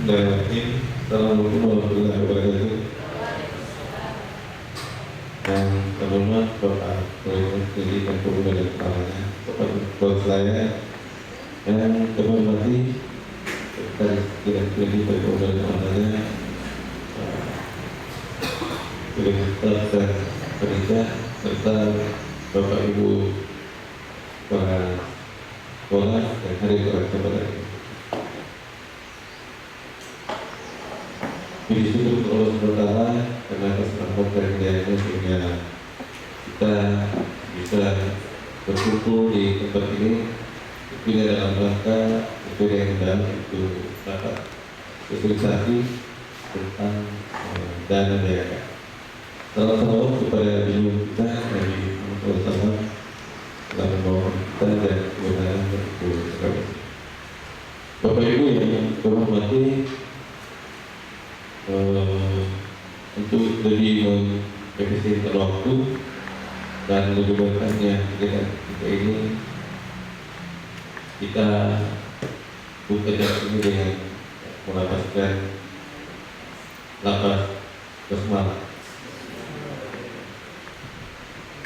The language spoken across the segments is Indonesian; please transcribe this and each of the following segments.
Bismillahirrahmanirrahim. Assalamualaikum warahmatullahi wabarakatuh. Yang terhormat Bapak Presiden dan Pemuda dan Kepalanya, Bapak saya yang terhormati Presiden dan Pemuda dan Kepalanya, Direktur dan Kerja serta Bapak Ibu para sekolah dan hari kepada puji syukur Allah SWT karena atas rahmat dan hidayahnya sehingga kita bisa berkumpul di tempat ini tidak dalam rangka sesuai yang dalam itu dapat sosialisasi tentang dana DAK. Salam kepada beliau kita dari Muhammad dalam membawa kita dan kebenaran untuk sekali. Bapak Ibu yang kehormati, untuk lebih mengefisienkan waktu dan menyebarkannya kegiatan kita ini, kita buka ini dengan melapaskan lapas basmalah.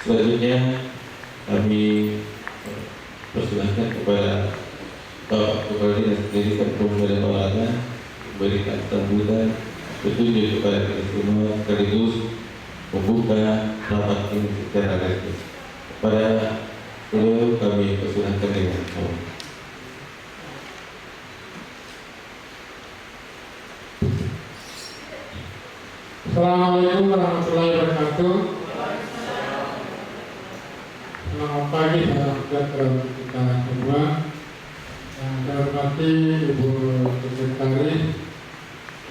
Selanjutnya kami persilahkan kepada Bapak Kepala Dinas Pendidikan Pemuda dan Olahraga memberikan sambutan petunjuk kepada kita semua sekaligus membuka rapat ini secara resmi. Kepada beliau kami persilahkan dengan mohon. Assalamualaikum warahmatullahi wabarakatuh. Selamat pagi, salam sejahtera untuk kita semua. Yang saya hormati Ibu Sekretaris,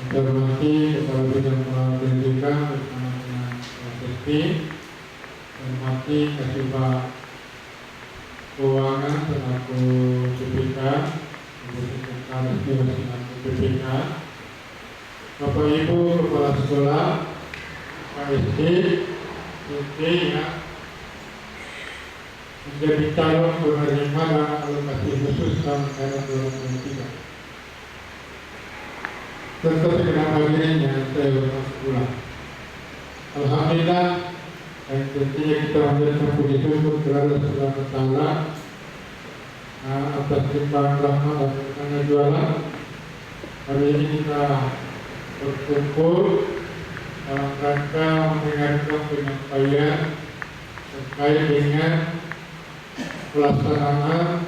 yang saya hormati Kepala Bidang Pendidikan bersama dengan Prosesi, saya hormati Kasubag Keuangan selaku BPK, Ibu Sekretaris juga selaku BPK, Bapak Ibu Kepala Sekolah, KSD, SD yang menjadi calon penerima dana alokasi khusus tahun anggaran 2023. Serta segenap hadirin yang saya hormati pula. Alhamdulillah, dan tentunya kita menjadikan puji syukur kepada Allah Subhanahu wa Ta'ala atas limpahan rahmat dan berkahnya jualan. Hari ini kita berkumpul dalam rangka mendengarkan penyampaian terkait dengan pelaksanaan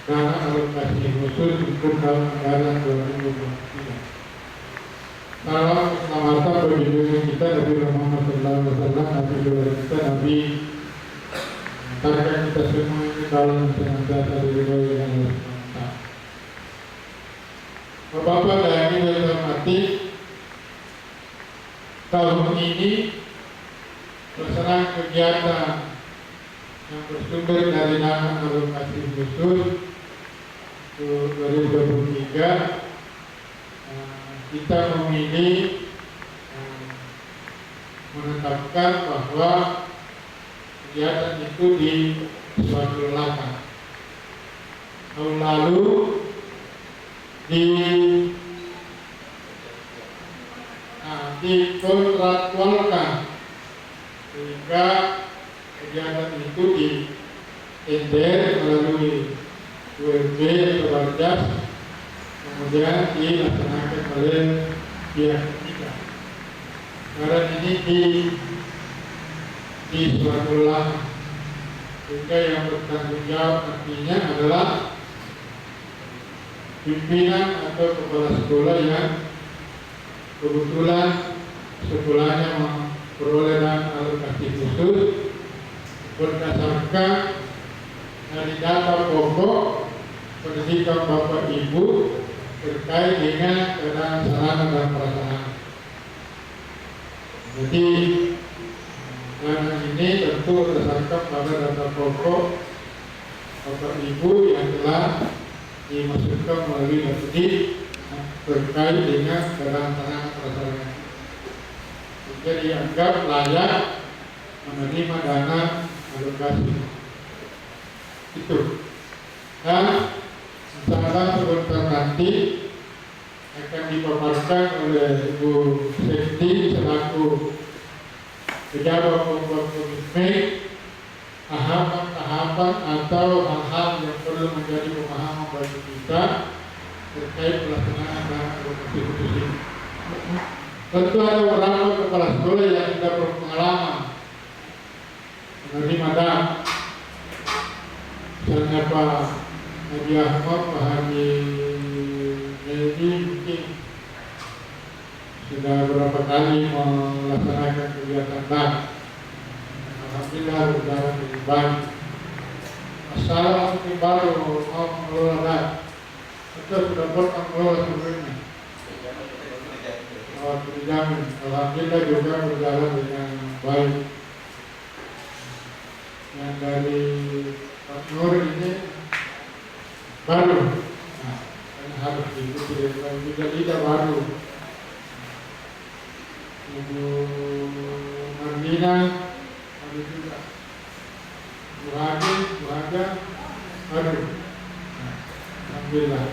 dana alokasi khusus untuk tahun anggaran 2023. Salam keselamatan bagi dunia kita, Nabi Muhammad SAW, Nabi Doa kita, Nabi target kita semua ini dalam senantiasa diridhoi oleh Allah SWT. Bapak-bapak dan ibu yang hormati, tahun ini pelaksanaan kegiatan yang bersumber dari dana alokasi khusus 2023, kita memilih menetapkan bahwa kegiatan itu di suatu lahan. Tahun lalu dikontraktualkan sehingga kegiatan itu di tender melalui UMB atau Barjas, kemudian dilaksanakan oleh pihak ketiga. Sekarang ini di suatu lahan, sehingga yang bertanggung jawab artinya adalah pimpinan atau kepala sekolah yang kebetulan sekolahnya memperoleh dana alokasi khusus berdasarkan dari data pokok pendidikan Bapak Ibu terkait dengan keadaan sarana dan prasarana. Jadi dana ini tentu berdasarkan pada data pokok Bapak Ibu yang telah dimasukkan melalui Bapedi terkait dengan keadaan sarana prasarana. Jadi dianggap layak menerima dana alokasi itu. Dan sebentar nanti akan dipaparkan oleh Ibu Sekti selaku pejabat pembuat komitmen tahapan-tahapan atau hal-hal yang perlu menjadi pemahaman bagi kita terkait pelaksanaan dan alokasi khusus ini. Tentu ada beberapa kepala sekolah yang sudah berpengalaman menerima dana, misalnya Pak Haji Ahmad, Pak Haji Medi mungkin sudah berapa kali melaksanakan kegiatan dana. Alhamdulillah berjalan dengan baik. Masalah mungkin baru mau mengelola dana, atau sudah pernah mengelola sebelumnya. Terjamin, alhamdulillah juga berjalan dengan baik. Yang dari Pak Nur ini baru, nah, kan harus diikuti dengan tidak baru. Ibu Marlina ada juga, Bu Haji, Bu Haja baru, nah, alhamdulillah.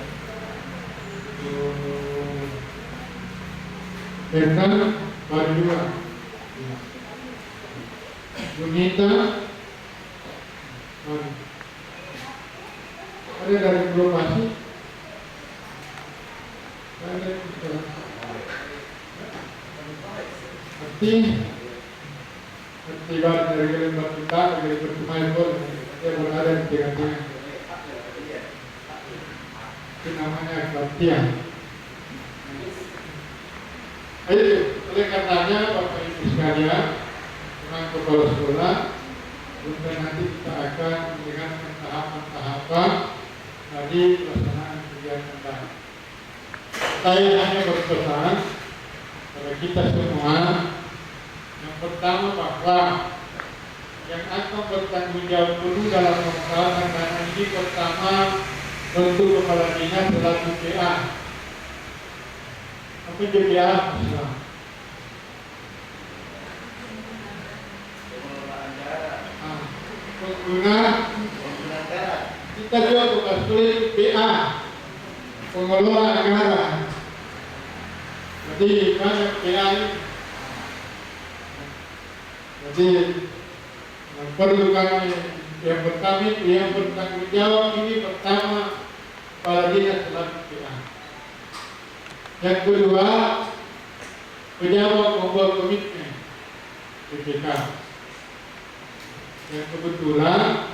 Berkan baru juga. Bunita baru. Ada dari Globasi. Ada arti dari lembaga kita dari pertemuan dia berada di tengah-tengah. Itu namanya kebaktian. Oleh karenanya Bapak Ibu sekalian, dengan kepala sekolah, kemudian nanti kita akan melihat tahapan-tahapan dari pelaksanaan kegiatan tadi. Saya hanya berpesan kepada kita semua, yang pertama bahwa yang akan bertanggung jawab dulu dalam melaksanakan dana ini pertama bentuk kepala dinas selaku PA. Apa JPA? Pengguna kita juga bukan sulit PA, pengelola anggaran. Jadi banyak PA ini. Jadi perlu kami yang pertama yang bertanggung jawab ini pertama kepala dinas selaku PA. Yang kedua, pejabat membuat komitmen PPK. Yang kebetulan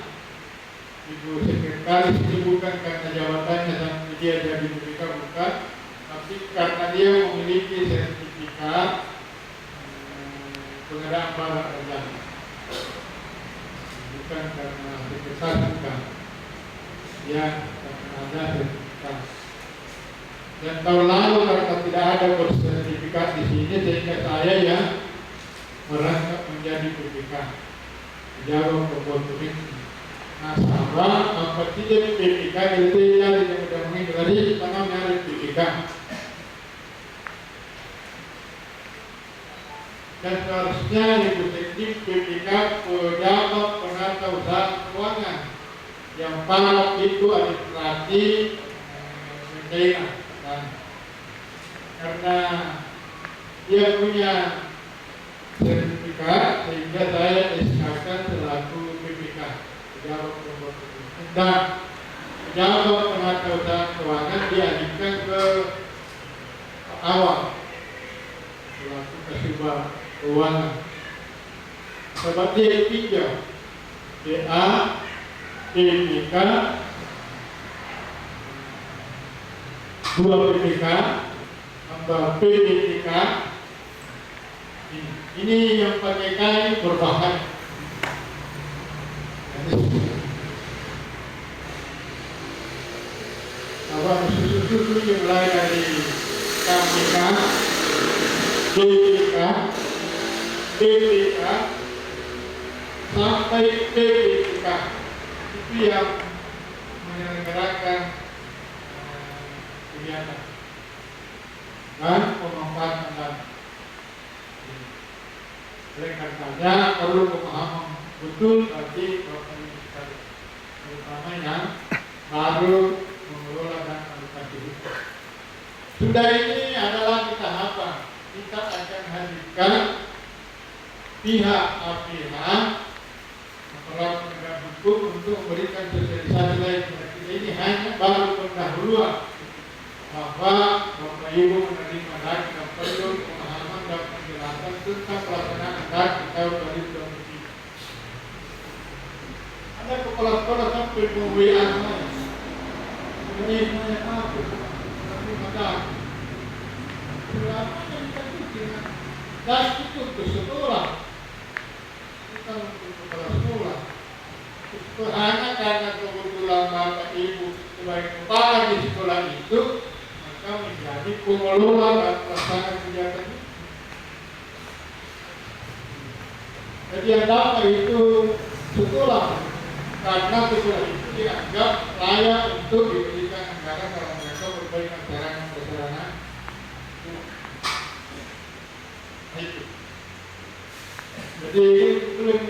Ibu Sekretaris ini bukan karena jabatannya sampai dia jadi PPK, bukan, tapi karena dia memiliki sertifikat pengadaan barang dan jasa. Bukan karena sekretaris, bukan. Ya, karena ada sertifikat. Dan tahun lalu karena tidak ada sertifikat di sini, sehingga saya yang merangkap menjadi PPK, pejabat pembuat komitmen. Nah, sahabat, apa tidak PPK itu yang sudah mengikuti tangan nyari PPK. Dan seharusnya Ibu Sekti PPK pejabat penata usaha keuangan yang paling itu administrasi daerah. Karena dia punya sertifikat sehingga saya SK-kan selaku PPK pejabat pembuat komitmen, dan pejabat penata usaha keuangan dialihkan ke awal selaku kasubag keuangan. Sebab dia pinjam PA, PPK, dua PPK, tambah PPK. Ini yang pakai kain berbahaya. Kalau susu-susu yang mulai dari KPK, PPK, PPK sampai PPK itu yang menyelenggarakan kegiatan dan pemanfaatan dana. Oleh karenanya perlu pemahaman betul bagi Bapak Ibu sekalian, terutama yang baru mengelola dan alokasi. Sudah ini adalah kita apa? Kita akan hadirkan pihak-pihak aparat penegak hukum untuk memberikan sosialisasi lain. Ini hanya baru pendahuluan bahwa Bapak Ibu menerima dan perlu pemahaman dan penjelasan tentang pelaksanaan dan tahun 2023. Ada kepala sekolah sampai WA saya. Ini saya apa? Tapi maka berapa yang kita bikin? Dan itu ke sekolah, bukan untuk kepala sekolah. Itu hanya karena kebetulan Bapak Ibu sebagai kepala di sekolah itu, maka menjadi pengelola dan pelaksana kegiatan itu. Jadi ada apa itu sekolah? Karena sekolah itu dianggap layak untuk diberikan anggaran dalam rangka berbagai sarana-prasarana itu. Jadi belum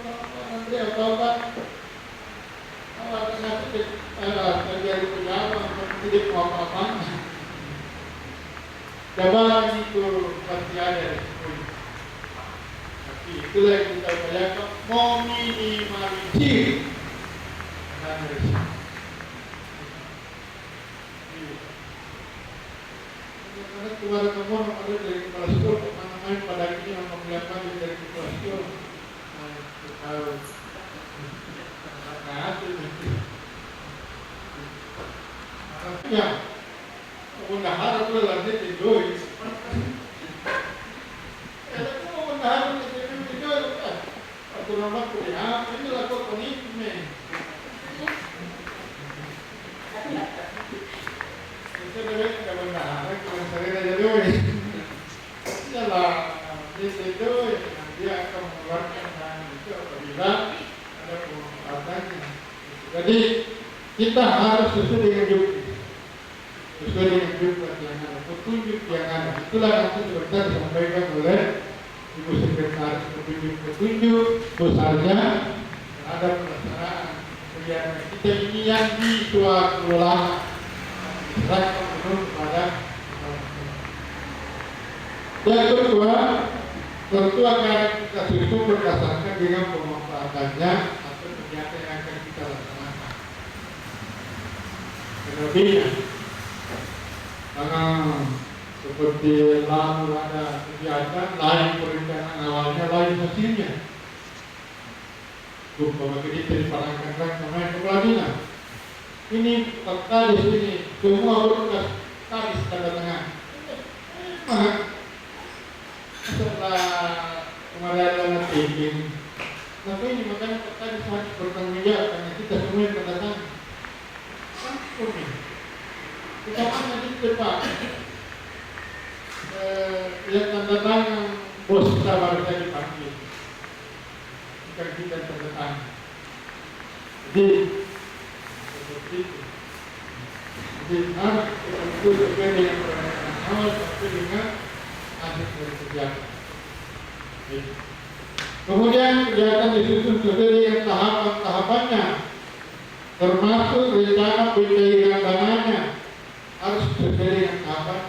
nanti apa kalau ada nanti terjadi pejabat atau tidak apa-apa, jabatan itu pasti ada risiko. Tapi itulah yang kita upayakan meminimalisir dan risiko. Karena keluar kemana ada dari kepala sekolah, mana main pada ini yang memelihatkan dari kepala sekolah. Tahu. Ya, bendahara itu lanjut tidur. Kalau bendahara itu tidur, atau nama kuliah, ini laku komitmen. Kita dari kita bendahara, kita sering aja dulu. Ialah dia tidur, dia akan mengeluarkan dan itu apabila ada pemanfaatannya. Jadi kita harus sesuai dengan bukti, sesuai dengan bukti yang ada, petunjuk yang ada. Itulah nanti sebentar disampaikan oleh Ibu Sekretaris, petunjuk besarnya terhadap pelaksanaan kegiatan kita ini yang dikelola diserahkan penuh kepada. Yang kedua, tentu akan kita susun berdasarkan dengan pemanfaatannya atau kegiatan yang akan kita laksanakan. Terlebihnya, karena seperti lalu ada kegiatan lain perencanaan awalnya, lain hasilnya. Bahwa kita dipanangkan kemarin kepala dinas. Ini peta di sini, semua berkas tadi tanda tangan. Setelah kemarin dalam thinking, tapi ini makanya peta di saat bertanggung jawab karena kita semua yang tanda tangan. Kita mana di depan yang tanda tangan bos kita baru saja dipanggil, bukan kita tanda tangan. Jadi seperti itu. Jadi harus itu sesuai dengan perencanaan awal sampai dengan akhir dari kegiatan. Kemudian kegiatan disusun sesuai dengan tahapan-tahapannya, termasuk rencana pencairan dananya harus sesuai dengan tahapan.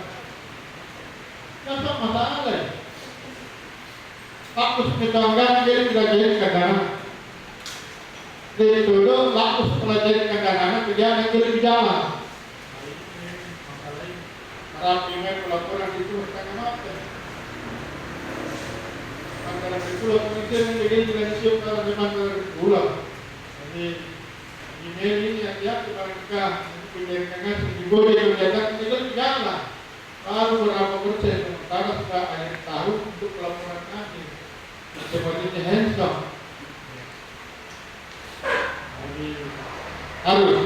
Tidak masalah. Lakus ditanggal jadi tidak jadi kendana. Dituduh lakus setelah jadi kendana kegiatan jadi berjalan. Masalah ini pelaporan itu setengah mati. Antara itu laporan itu yang jadi siap kalau memang berulang. Jadi email ini yang dia kepada penjaringan diboleh kegiatan itu berjalan. Lalu berapa persen sementara sudah akhir tahun untuk pelaporan akhir. Seperti handsome. Jadi harus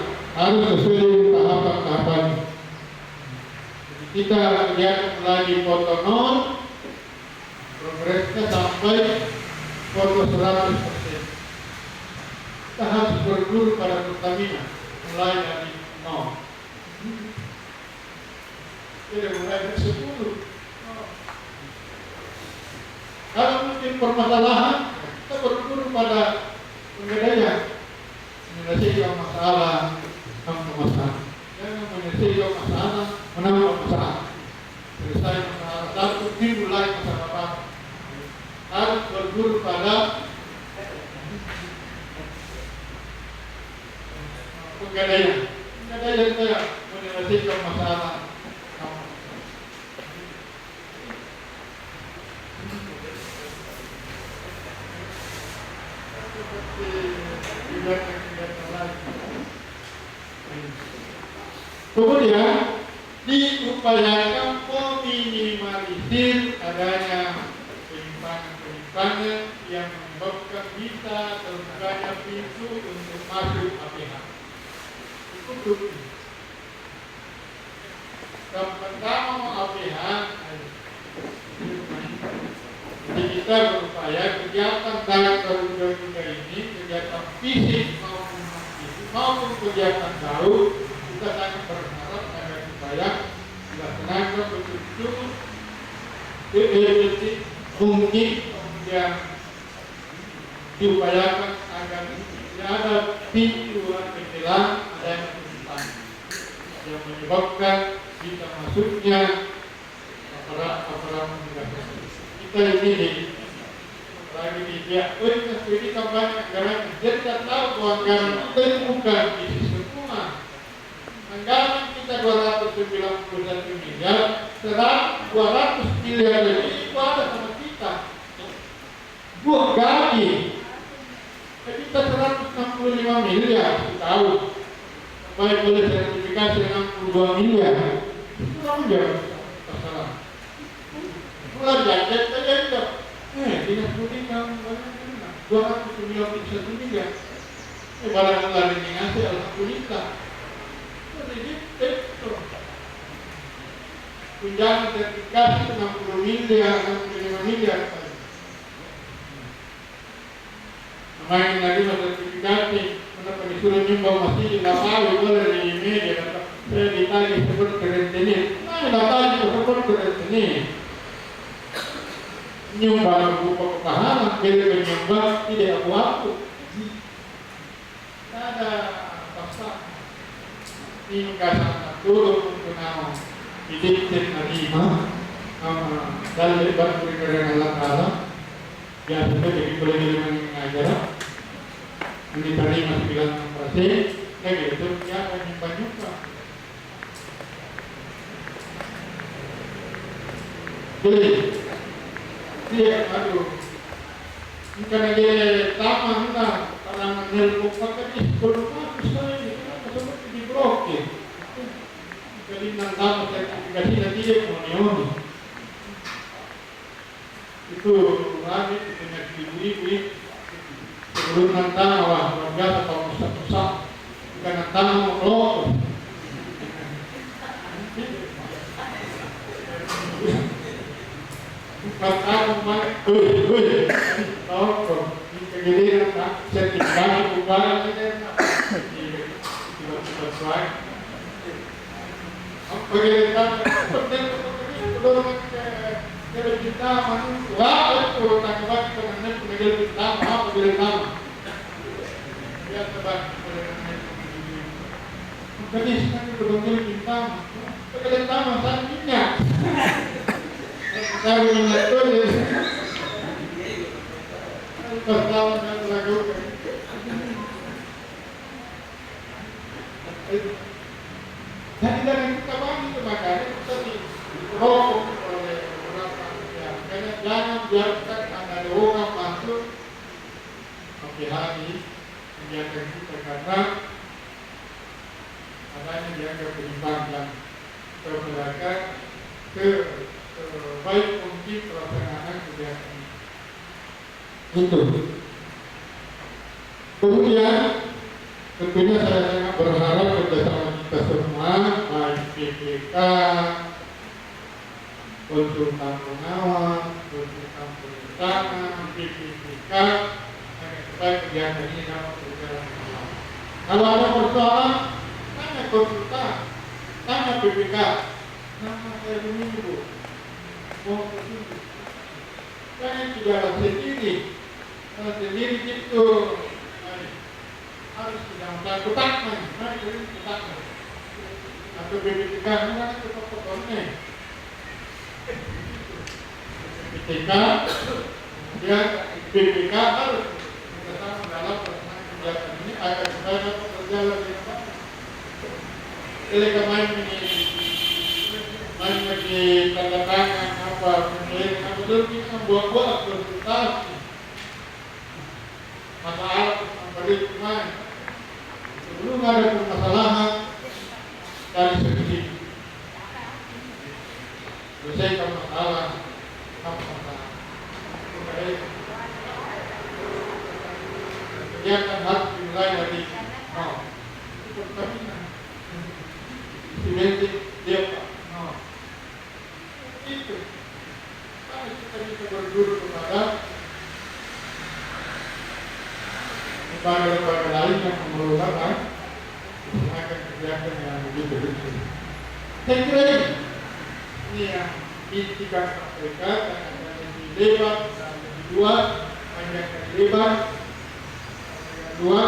sesuai dengan tahapan-tahapan. Kita lihat lagi foto 0, progresnya sampai foto 100%. Kita harus berguru pada Pertamina mulai dari 0. Tidak mulai dari 10. Kalau mungkin permasalahan, kita berguru pada pembedanya. Menyelesaikan masalah, menambah masalah. Jangan menyelesaikan masalah, menambah masalah. ada pegadaian saya menyelesaikan masalah kamu. Kemudian diupayakan meminimalisir adanya penyimpangan-penyimpangan yang menyebabkan bisa terbukanya pintu untuk masuk APH. Itu dulu. Yang pertama APH, jadi kita berupaya kegiatan dalam Garuda ini, kegiatan fisik maupun kegiatan jauh, kita sangat berharap agar supaya dilaksanakan betul-betul seefektif mungkin, kemudian diupayakan agar tidak ada pintu penjelang adanya penyimpangan yang menyebabkan bisa masuknya aparat penegak. Kita ini lagi di pihak pendidikan banyak anggaran, jadi kita tahu bahwa anggaran kita itu bukan isi semua. Anggaran kita 291 miliar, 200 miliar lebih itu ada sama kita. Buat gaji, kita 165 miliar setahun, baik oleh sertifikasi 62 miliar, itu aja masalah. Mulai jajan saja itu, dinas pendidikan 291 miliar, barang lain yang ngasih alhamdulillah. Jadi itu tunjangan sertifikasi 60 miliar, 65 miliar. Main lagi sertifikasi, kenapa disuruh nyumbang masih tidak tahu boleh di media, saya ditanya seperti kerentenir, tidak tahu seperti kerentenir. Nyumbang berupa kepahaman, bila menyumbang tidak aku-aku. Tidak ada paksa. Ini kasar turun untuk nama didiktir narimah dan lebat berikan Allah Ta'ala yang sudah jadi pelajaran mengajar yang diterima 9%, kayak gitu siapa yang nyumbang-nyumbang. Jadi dia aduh karena dia taman lah karena nelpon pakai di sekolah saya ini kenapa seperti diblokir jadi nantang sertifikasi nanti dia kemana itu lagi punya ibu-ibu sebelum nantang wah luar biasa kalau rusak-rusak bukan nantang mau pertama balik, kemudian sertifikasi bubaran tiba-tiba bagaimana penting untuk kita manusia itu tanggapan pengen pengen kita apa bagaimana ya teman jadi sekarang betul kita bagaimana selanjutnya saya mengatur pertama dan lakukan jadi dari kita bangun itu makanya kita dihukum oleh beberapa pihak karena jangan biarkan ada orang masuk pihak ini menjaga kita karena adanya dianggap penyimpangan keberadaan baik mungkin pelaksanaan kegiatan itu. Kemudian tentunya saya sangat berharap kerjasama kita semua, baik PPK, konsultan pengawas, konsultan perencanaan, PPK, agar supaya kegiatan ini dapat berjalan dengan baik. Kalau ada persoalan, tanya konsultan, tanya PPK, nama saya dulu. Jangan tidak sendiri, sendiri itu harus tidak takutkan, harus takutkan. Atau BPK mana itu pokoknya. BPK dia BPK harus bersama dalam pelaksanaan kegiatan ini agar supaya dapat berjalan dengan baik. Jadi kemarin ini main lagi tanda tangan apa kemudian betul kita membuat-buat konsultasi masalah memberi pemain sebelum ada permasalahan dari segi selesaikan masalah apa masalah kegiatan harus dimulai dari nol itu pertamina simentik dia pak nol itu kalau kita bisa berguru kepada lembaga lain yang memerlukan melakukan kegiatan yang begitu begitu. Saya kira ini yang intikan KPK dan lebih lebar dan lebih luas, panjang dan lebar. Yang kedua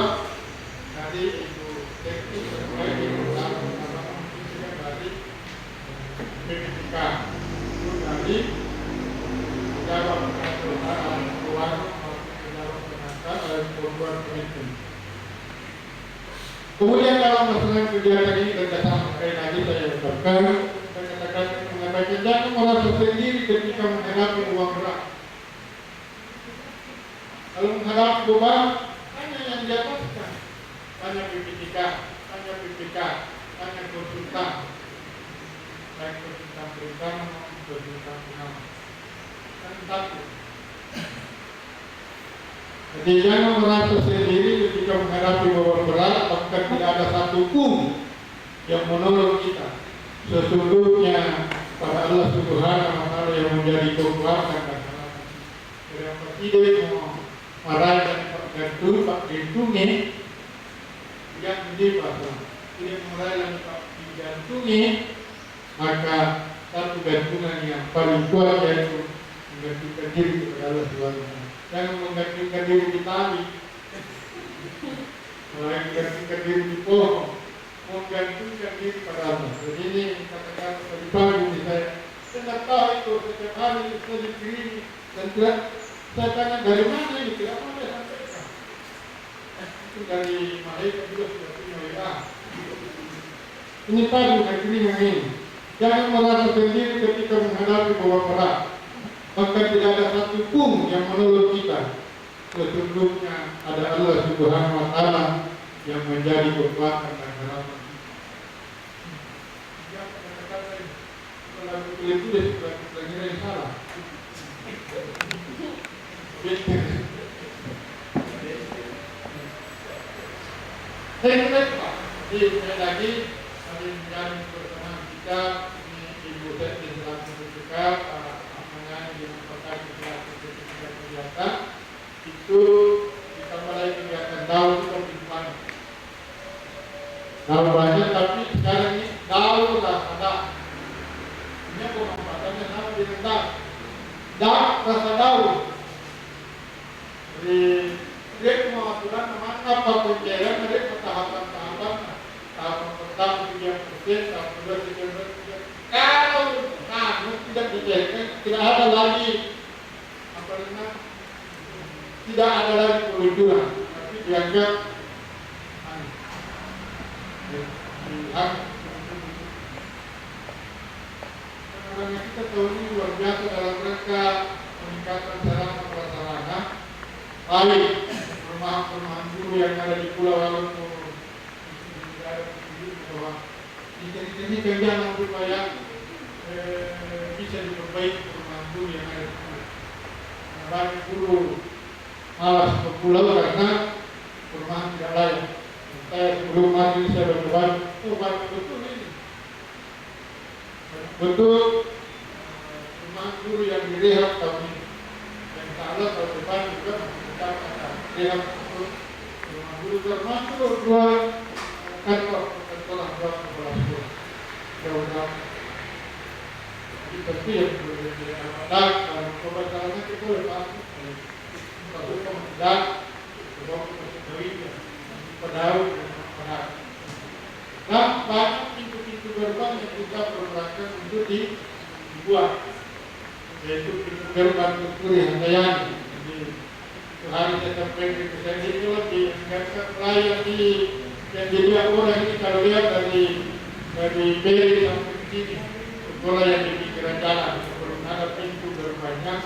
tadi itu teknis sesuai dengan fungsinya dari BPK. Itu tadi jawab pertanyaan keluar pembuat itu. Kemudian dalam masalah kegiatan ini kerjasama sekali lagi saya ucapkan saya katakan mengatakan jangan merasa sendiri ketika menghadapi uang berat. Kalau menghadapi beban hanya yang di ataskan, hanya BPK, hanya konsultan, baik konsultan berencana maupun konsultan pengawas. Dan satu. Jadi jangan merasa sendiri ketika menghadapi beban berat, bahkan tidak ada satu pun yang menolong kita. Sesungguhnya pada Allah Subhanahu wa Ta'ala yang menjadi kekuatan dan harapan. Kenapa tidak mau marah dan Pak Gantungi yang menjadi pasal tidak marah dan Pak Gantungi, maka satu gantungan yang paling kuat yaitu menggantungkan diri kepada Allah Subhanahu wa Ta'ala. Jangan menggantungkan diri di tali, menggantungkan diri di pohon, menggantungkan diri pada Allah. Jadi ini katakan pagi-pagi saya tidak tahu itu setiap hari saya dikirimi dan tidak saya tanya dari mana ini tidak mau saya sampaikan. Itu dari mereka juga sudah punya WA. Ini tadi dikirimi ini. Jangan merasa sendiri ketika menghadapi beban berat. Maka tidak ada satu pun yang menolong kita. Sesungguhnya ada Allah Subhanahu wa Ta'ala yang menjadi kekuatan dan harapan. Jangan kata-kata kalau tulis sudah kita ngira salah. Saya kira Pak, sekali lagi kami menjalin pertemuan kita ini Ibu Seti selaku BPK yang merupakan kegiatan itu kita mulai kegiatan daun itu bagaimana? Daun banyak tapi sekarang ini daun rasa ini pemanfaatannya sama dengan rasa daun. Jadi dia pengaturan apa pencairan ada tahapan-tahapan. Tahapan pertama 3%, tahap kedua 3%. Kalau tidak dicairkan, tidak ada lagi tidak ada lagi peluncuran, tapi dianggap karena kita tahu ini luar biasa dalam rangka peningkatan sarana prasarana baik perumahan guru yang ada di Pulau Walaupun bahwa ini jangan supaya bisa diperbaiki perumahan guru yang ada di Pulau. Banyak guru malas ke pulau karena perumahan tidak layak. Saya sebelum mati saya berdoa, banyak betul ini. Betul perumahan guru yang direhab tahun ini. Dan insya Allah tahun depan juga kita akan rehab perumahan guru termasuk dua kantor sekolah dua sekolah sekolah. Jauh-jauh. Jadi tentu yang ada pembatalannya kita boleh masuk. Kalau tidak, sebab masih duit, pedau dan pedau. Nah, banyak pintu-pintu gerbang yang kita perlukan untuk dibuat, yaitu pintu gerbang Kuri Handayani. Jadi hari saya sampaikan ke saya ini lebih pelayan di yang jadi orang ini kalau lihat dari Beri sampai ke sini sekolah yang di pinggiran jalan sebelum ada pintu berbanyak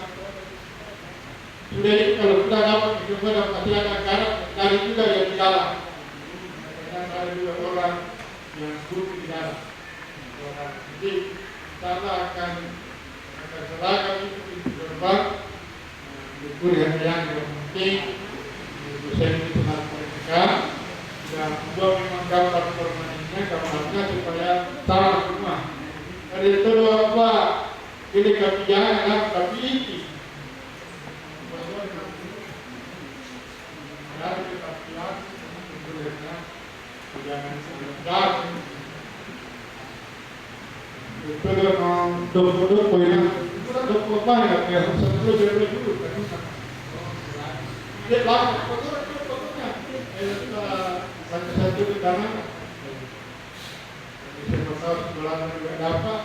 sudah itu kalau kita dapat itu dan masih ada garam dari juga yang di dalam dan ada juga orang yang duduk di dalam jadi kita akan serahkan itu pintu gerbang itu yang penting dosen itu harus mereka dan juga memang gambar permanennya gambarnya supaya salah semua dari itu apa ini kebijakan tapi ini ada kepastian sebenarnya jangan sebentar itu dengan dokter poinnya dokter apa ya sebelum dia dulu kan dia lama fotonya satu di kanan bisa tahu sebelah juga dapat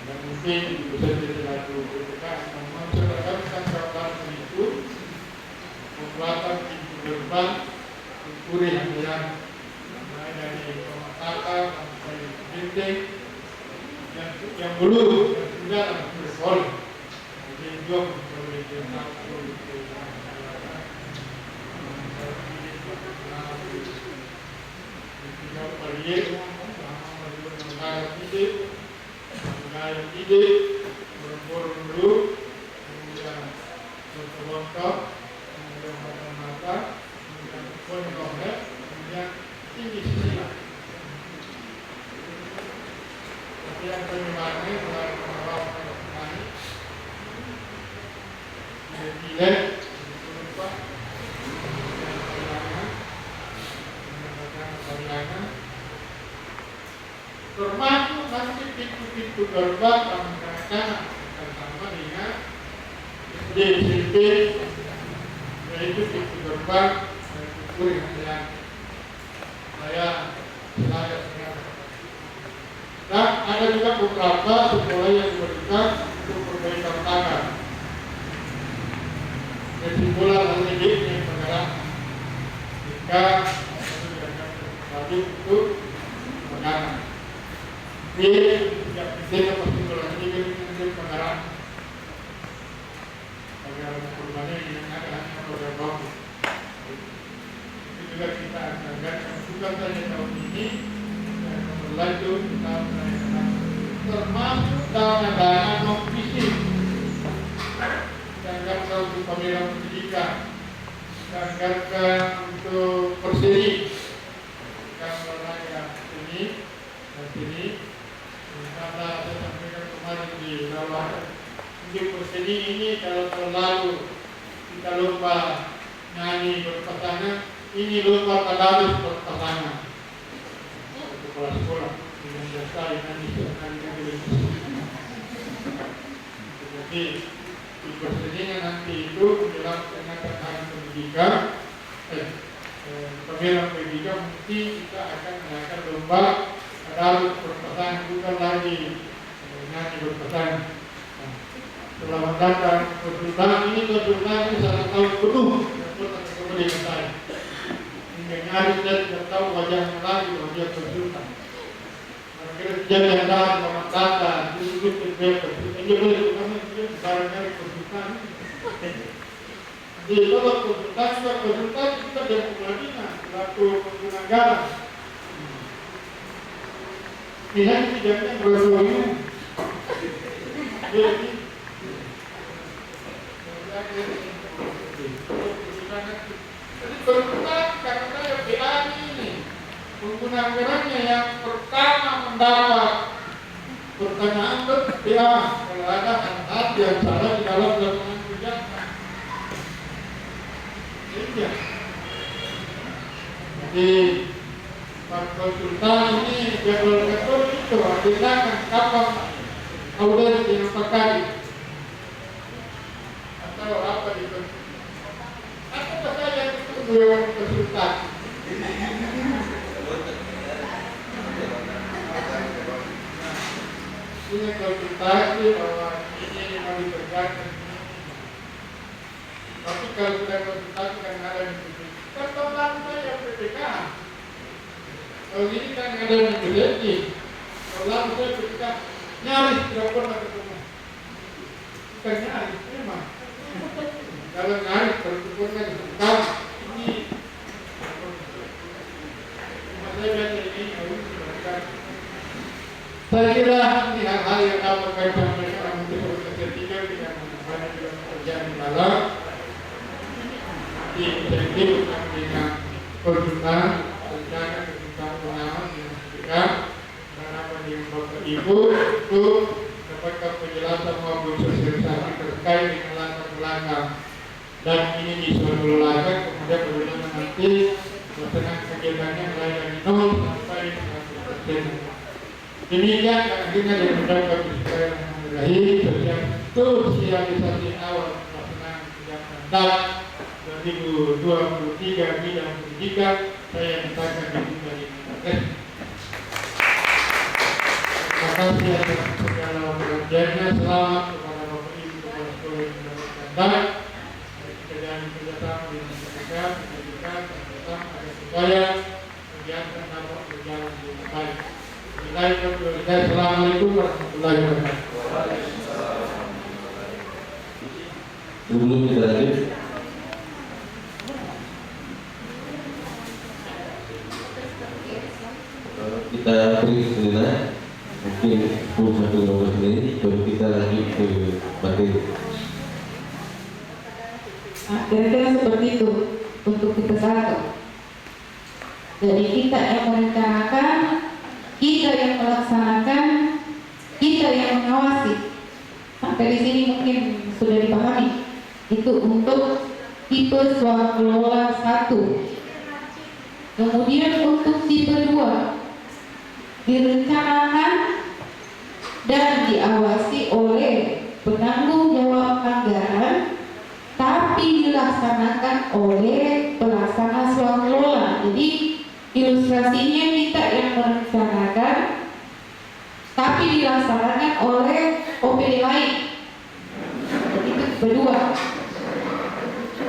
dan mungkin bisa jadi lagu berdekat namun sekarang kan kapan itu membuatkan pintu gerbang kuri yang mulai dari pematatan sampai dinding yang dulu yang sudah berkol jadi jom boleh jenang ide berborong dulu kemudian berkelontok kemudian mata kemudian pondoknya kemudian tinggi sisilah tapi yang penyebabnya mulai menolak naik tidak lupa termasuk nanti pintu-pintu gerbang menggunakan bersama dengan DCP yaitu pintu gerbang kuring yang saya silakan dan ada juga beberapa sekolah yang diberikan untuk perbaikan tangan dari bola LED yang bergerak jika wajib untuk menggunakan ini tidak bisa pasti kalau ini kan pengarah agar perubahannya yang ada pada bawah itu juga kita akan bukan saja tahun ini dan berlanjut kita merayakan termasuk dana non fisik dan untuk pemilihan pendidikan dan untuk perseri yang berlaya ini dan sini karena saya sampaikan kemarin di bawah untuk perseni ini kalau terlalu kita lupa nyanyi berpasangan ini lupa tadarus berpasangan untuk kepala sekolah dengan jasa nyanyi jadi di perseninya nanti itu menjelang pengajaran pendidikan pemilihan pendidikan mesti kita akan mengadakan lomba tadarus berpasangan bukan lagi nyanyi berpasangan. Selamat datang konsultan ini salah tahun penuh kemudian saya hingga nyaris saya tidak tahu wajahnya lagi wajah konsultan. Kira kejadian datang selamat datang duduk ini boleh kami barangkali konsultan. Jadi kalau konsultan kita dari Puladina selaku pengguna garam. Lihat tidaknya bersuanya. Jadi berputar karena PA ini pengguna anggarannya yang pertama mendapat pertanyaan PA kalau ada hal-hal yang salah di dalam laporan kebijakan. Jadi Pak Konsultan ini jadwal-jadwal itu artinya kapan audit yang terkait atau apa itu apa saja itu beliau konsultan ini konsultasi bahwa ini mau dikerjakan Tapi kalau sudah konsultasi kan ada yang berbeda. Kan tolak saya PPK. Kalau ini kan ada yang berbeda. Tolak saya PPK. Nyaris tidak pernah ketemu. Bukan nyaris, memang. Kalau nyaris bersyukur kan bukan ini. Cuma saya baca ini harus diberikan. Saya kira ini hal-hal yang dapat berkaitan dengan menteri ketiga dengan banyak juga pekerjaan di dalam di insentif dengan konsultan rencana tentang pengaman yang diberikan dan apa yang Bapak Ibu itu dapatkan penjelasan maupun sosialisasi terkait dengan latar belakang dan ini diselenggarakan kemudian bagaimana nanti pelaksanaan kegiatannya mulai dari 0 sampai 100%. Demikian akhirnya dari beberapa bismillahirrahmanirrahim sosialisasi awal pelaksanaan kegiatan DAP 2023 bidang pendidikan saya mintakan dibuka di terima kasih atas segala perhatiannya. Selamat kepada Bapak Ibu Kepala Sekolah yang mendapatkan DAP kerjaan kerjasama dengan masyarakat pendidikan tentang agar supaya kegiatan dapat berjalan dengan baik. Assalamualaikum warahmatullahi wabarakatuh. Sebelum kita lanjut, kita beri sejenak, mungkin 10-15 menit, baru kita lanjut ke materi. Kira-kira seperti itu untuk tipe 1. Jadi kita yang merencanakan, kita yang melaksanakan, kita yang mengawasi. Sampai di sini mungkin sudah dipahami. Itu untuk tipe swakelola 1. Kemudian untuk tipe 2, direncanakan dan diawasi oleh penanggung jawab anggaran, tapi dilaksanakan oleh pelaksana swakelola. Jadi ilustrasinya kita yang merencanakan tapi dilaksanakan oleh OPD lain. Jadi itu kedua.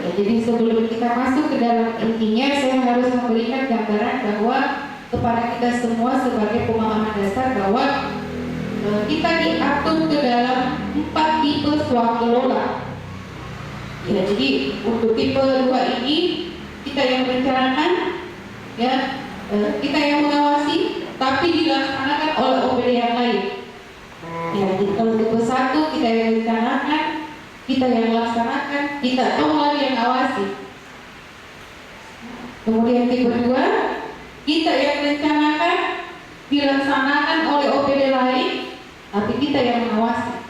Ya, jadi sebelum kita masuk ke dalam intinya, saya harus memberikan gambaran bahwa kepada kita semua sebagai pemahaman dasar bahwa kita diatur ke dalam 4 tipe swakelola. Ya, jadi untuk tipe 2 ini kita yang merencanakan, ya, kita yang mengawasi, tapi dilaksanakan oleh OPD yang lain. Ya, jadi kalau tipe 1 kita yang merencanakan, kita yang melaksanakan, kita tolong yang awasi. Kemudian tipe 2, kita yang merencanakan, dilaksanakan oleh OPD lain, tapi kita yang mengawasi.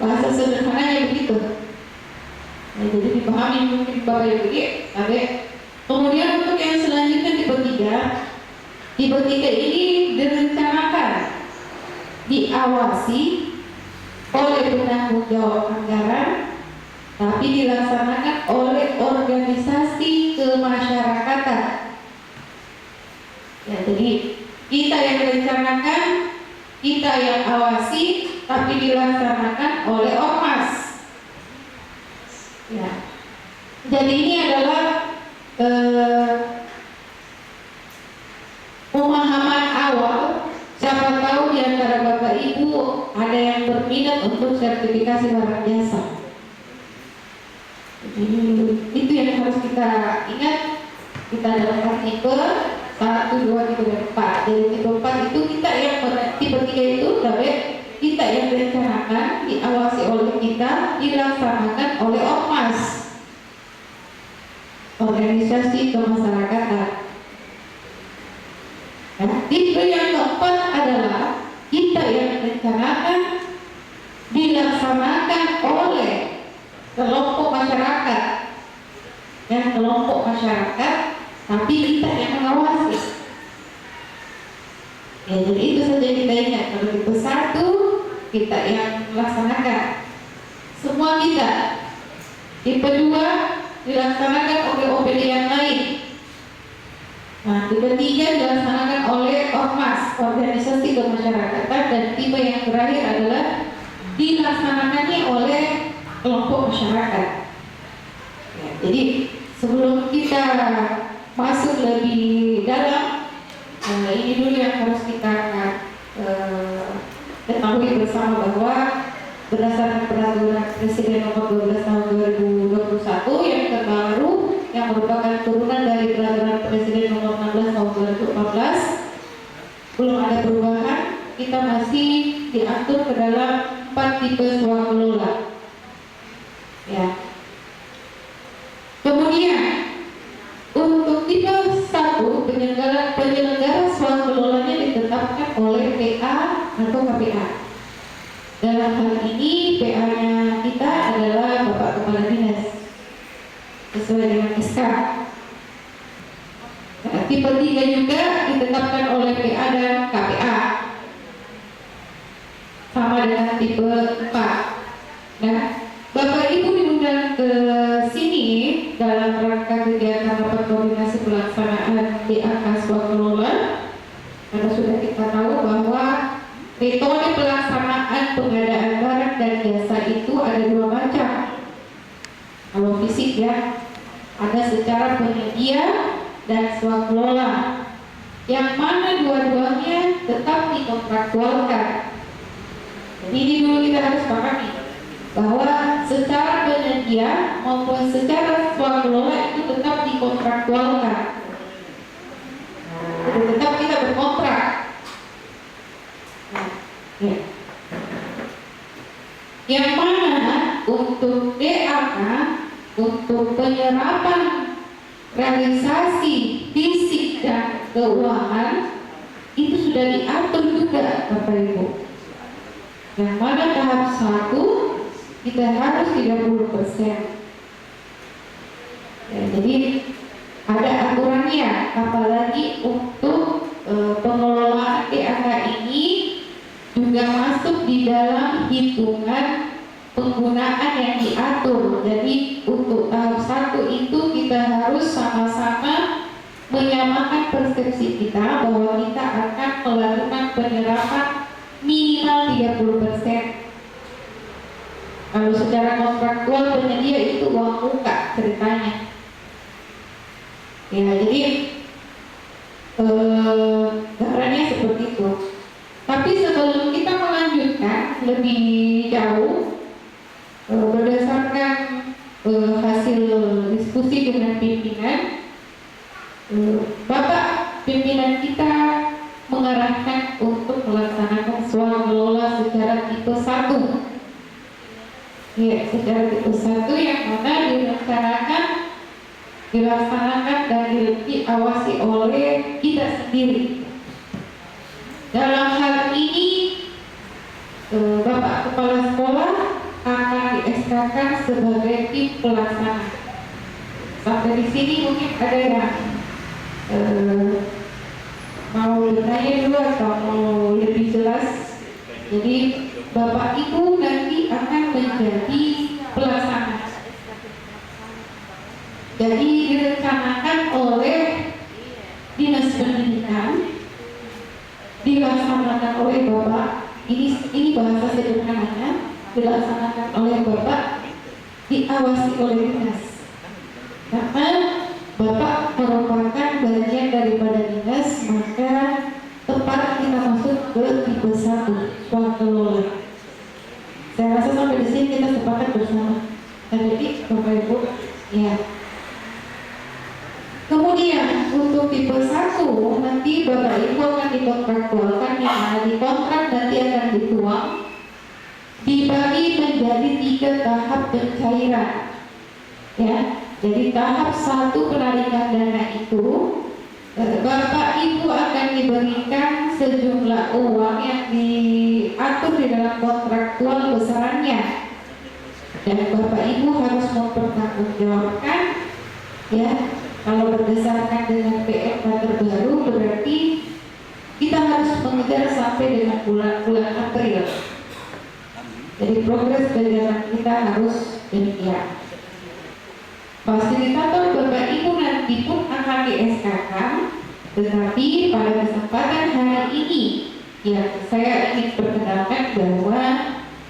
Bahasa sederhananya begitu. Nah, jadi dipahami mungkin Bapak Ibu Adik. Kemudian untuk yang selanjutnya tipe 3. Tipe 3 ini direncanakan, diawasi oleh penanggung jawab anggaran, tapi dilaksanakan oleh organisasi kemasyarakatan. Ya, jadi kita yang merencanakan, kita yang awasi, tapi dilaksanakan oleh ormas. Ya, jadi ini adalah pemahaman awal. Siapa tahu di antara Bapak Ibu ada yang berminat untuk sertifikasi barang jasa. Jadi, itu yang harus kita ingat. Kita dalam tipe 1, 2, 3, dan 4. Jadi tipe 4 itu kita yang tipe 3 itu kita yang direncanakan, diawasi oleh kita, dilaksanakan oleh ormas, organisasi kemasyarakatan. Nah, tipe yang keempat adalah kita yang direncanakan, dilaksanakan oleh kelompok masyarakat, tapi kita yang mengawasi. Ya, jadi itu saja kita ingat. Kalau tipe 1 kita yang melaksanakan, semua kita. Tipe 2 dilaksanakan oleh OPD yang lain. Nah, tipe 3 dilaksanakan oleh ormas, organisasi kemasyarakatan, dan tipe yang terakhir adalah dilaksanakannya oleh kelompok masyarakat. Jadi sebelum kita masuk lebih dalam, ini dulu yang harus kita ketahui bersama bahwa berdasarkan peraturan Presiden nomor 12 tahun 2021 yang terbaru yang merupakan turunan dari peraturan Presiden nomor 16 tahun 2014, belum ada perubahan. Kita masih diatur ke dalam 4 tipe swakelola. Ya. Kemudian untuk tipe 1 penyelenggara swakelolanya ditetapkan oleh PA atau KPA. Dalam hal ini PA-nya kita adalah Bapak Kepala Dinas sesuai dengan SK. Nah, tipe 3 juga ditetapkan oleh PA dan KPA sama dengan tipe 4. Nah, Bapak Ibu diundang ke sini dalam rangka kegiatan rapat koordinasi pelaksanaan DAK swakelola karena sudah kita tahu bahwa metode pelaksanaan pengadaan barang dan jasa itu ada 2 macam. Kalau fisik ya, ada secara penyedia dan swakelola, yang mana dua-duanya tetap dikontraktualkan. Jadi ini dulu kita harus pahami bahwa secara penyedia maupun secara swakelola itu tetap dikontraktualkan. Tetap kita berkontrak. Ya. Yang mana untuk DAK, untuk penyerapan realisasi fisik dan keuangan itu sudah diatur juga Bapak Ibu. Yang mana tahap 1 kita harus 30%. Ya, jadi ada aturannya, apalagi untuk pengelolaan DAK ini juga masuk di dalam hitungan penggunaan yang diatur. Jadi untuk tahap 1 itu kita harus sama-sama menyamakan persepsi kita bahwa kita akan melakukan penyerapan minimal 30%. Kalau secara kontraktual penyedia itu uang muka ceritanya. Ya, jadi gambarannya seperti itu. Tapi sebelum kita melanjutkan lebih jauh, berdasarkan hasil diskusi dengan pimpinan, Bapak pimpinan kita mengarahkan untuk melaksanakan swakelola secara tipe 1. Ya, secara tipe 1 yang mana dilaksanakan dan diawasi oleh kita sendiri. Dalam hal ini Bapak Kepala Sekolah akan di-SK-kan sebagai tim pelaksana. Sampai di sini mungkin ada yang mau bertanya dulu atau mau lebih jelas. Jadi Bapak Ibu nanti akan menjadi pelaksana. Jadi direncanakan oleh Dinas Pendidikan, dilaksanakan oleh Bapak. Ini bahasa sederhananya, dilaksanakan oleh Bapak, diawasi oleh dinas. Karena Bapak merupakan bagian daripada dinas, maka tepat kita masuk ke tipe 1 swakelola. Saya rasa sampai di sini kita sepakat bersama. Jadi Bapak Ibu, ya. Kemudian untuk tipe 1 nanti Bapak Ibu akan dikontraktualkan, yang mana di kontrak nanti akan dituang dibagi menjadi 3 tahap pencairan. Ya, jadi tahap 1 penarikan dana itu Bapak Ibu akan diberikan sejumlah uang yang diatur di dalam kontraktual besarannya, dan Bapak Ibu harus mempertanggungjawabkan. Ya, kalau berdasarkan dengan PMK terbaru berarti kita harus mengejar sampai dengan bulan April. Jadi progres berjalan kita harus demikian. Fasilitator Bapak Ibu nanti pun akan di-SK-kan, tetapi pada kesempatan hari ini yang saya ingin perkenalkan bahwa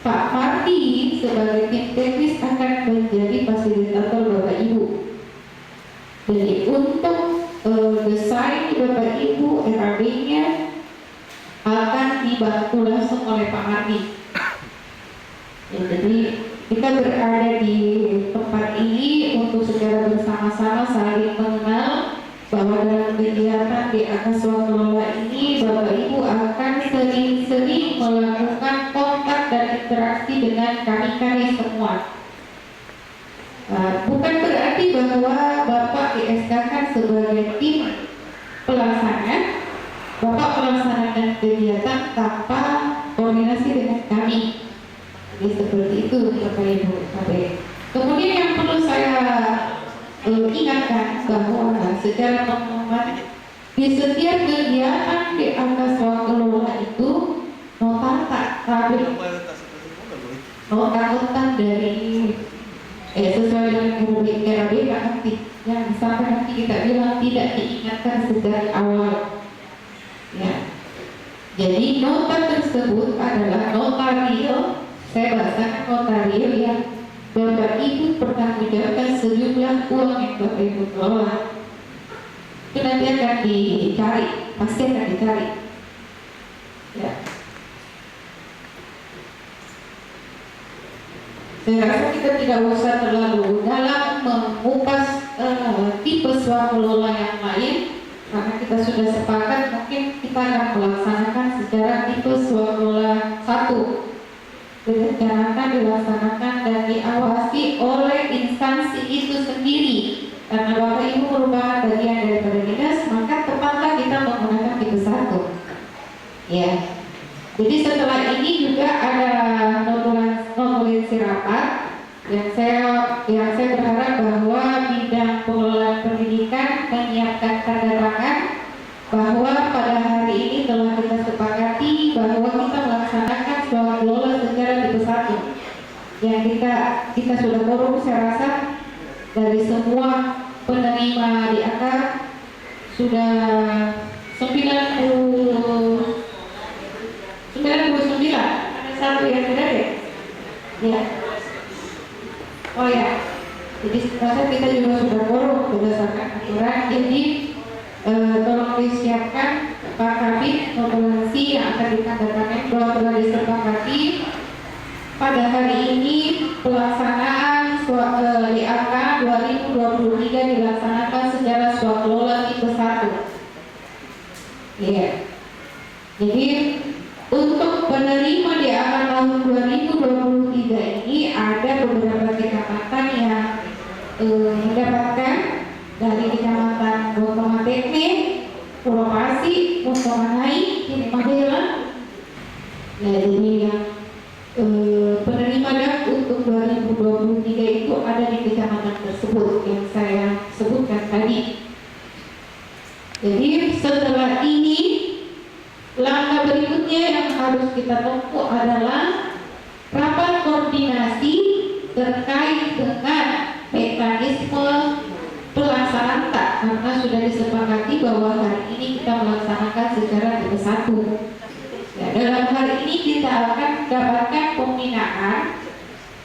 Pak Marti sebagai tim teknis akan menjadi fasilitator Bapak Ibu. Mardi. Ya, jadi kita berada di tempat ini untuk secara bersama-sama saling mengenal bahwa dalam kegiatan di atas swakelola ini Bapak Ibu akan sering-sering melakukan kontak dan interaksi dengan kami semua. Bukan berarti bahwa Bapak di-SK-kan sebagai tim pelaksana, Bapak melaksanakan kegiatan tanpa koordinasi dengan kami. Jadi seperti itu Bapak Ibu. Kemudian yang perlu saya ingatkan bahwa secara pengumuman di setiap kegiatan di atas swakelola itu nota dari sesuai dengan RAB nanti yang sampai nanti kita bilang tidak diingatkan sejak awal. Ya. Jadi nota tersebut adalah nota real, saya bahasakan nota real yang Bapak Ibu pertanggungjawabkan sejumlah uang yang Bapak Ibu kelola. Itu nanti akan dicari, pasti akan dicari. Ya. Saya rasa kita tidak usah terlalu dalam mengupas tipe swakelola yang lain, karena kita sudah sepakat mungkin kita akan melaksanakan secara tipe swakelola 1. Direncanakan, dilaksanakan, dan diawasi oleh instansi itu sendiri. Karena Bapak Ibu merupakan bagian daripada dinas, maka tepatlah kita menggunakan tipe 1. Ya. Jadi setelah ini juga ada notulensi rapat yang saya berharap bahwa bidang pengelolaan pendidikan menyiapkan tanda tangan bahwa pada hari ini telah kita sepakati bahwa kita melaksanakan swakelola secara tipe 1 yang kita sudah forum. Saya rasa dari semua penerima di akar sudah 99, ada satu yang tidak ya. Oh ya, jadi rasa kita juga sudah forum berdasarkan aturan. Jadi tolong disiapkan Pak Kabit notulensi yang akan ditandatangani bahwa telah disepakati pada hari ini pelaksanaan DAK 2023 dilaksanakan secara swakelola tipe 1. Iya. Jadi untuk penerima DAK tahun 2023 ini ada beberapa kecamatan yang mendapatkan dari kecamatan Botomatekne, Pulau Pasi, Motomanai, Madela. Nah, jadi yang penerima DAK untuk 2023 itu ada di kecamatan tersebut yang saya sebutkan tadi. Jadi setelah ini langkah berikutnya yang harus kita tempuh adalah rapat koordinasi terkait dengan mekanisme pelaksanaan tak, karena sudah disepakati bahwa hari ini kita melaksanakan secara tipe 1. Ya, dalam hal ini kita akan mendapatkan pembinaan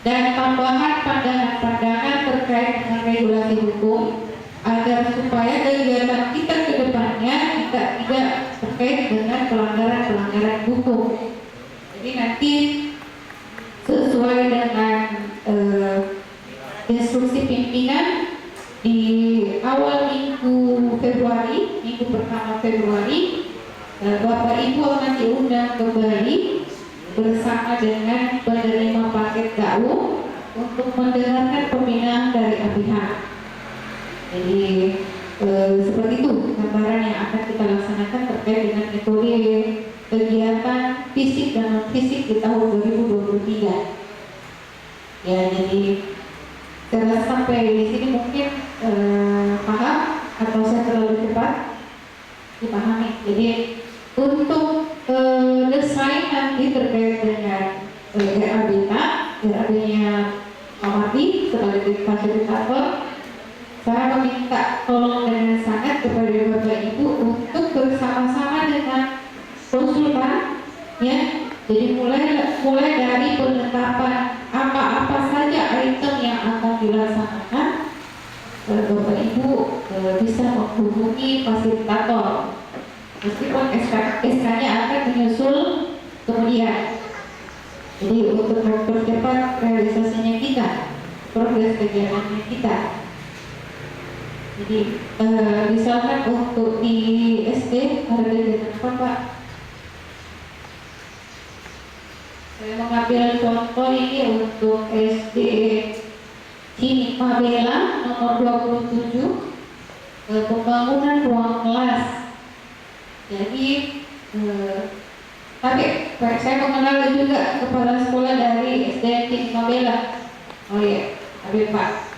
dan tambahan pandangan-pandangan terkait dengan regulasi hukum agar supaya kegiatan kita ke depannya tidak terkait dengan pelanggaran hukum. Jadi nanti sesuai dengan instruksi pimpinan di awal minggu pertama Februari, Bapak Ibu akan diundang kembali bersama dengan penerima paket KU untuk mendengarkan pembinaan dari APH. Jadi seperti itu gambaran yang akan kita laksanakan terkait dengan metode kegiatan fisik dan non fisik di tahun 2023. Ya, jadi saya sampai di sini mungkin paham atau saya terlalu cepat dipahami. Jadi untuk desain nanti terkait dengan RAB-nya Amati sebagai fasilitator, saya meminta tolong dengan sangat kepada Bapak Ibu untuk bersama-sama dengan konsultan, ya. Jadi mulai dari penetapan apa-apa saja item yang akan dilaksanakan, Bapak Ibu bisa menghubungi fasilitator. Meskipun SK-nya akan menyusul kemudian. Jadi untuk mempercepat realisasinya kita, progres kegiatannya kita. Jadi misalkan untuk di SD ada kegiatan apa Pak? Saya mengambil contoh ini untuk SD Cini Mabela nomor 27, pembangunan ruang kelas. Jadi tapi saya mengenal juga kepala sekolah dari SD Cini Mabela. Oh iya, tapi Pak.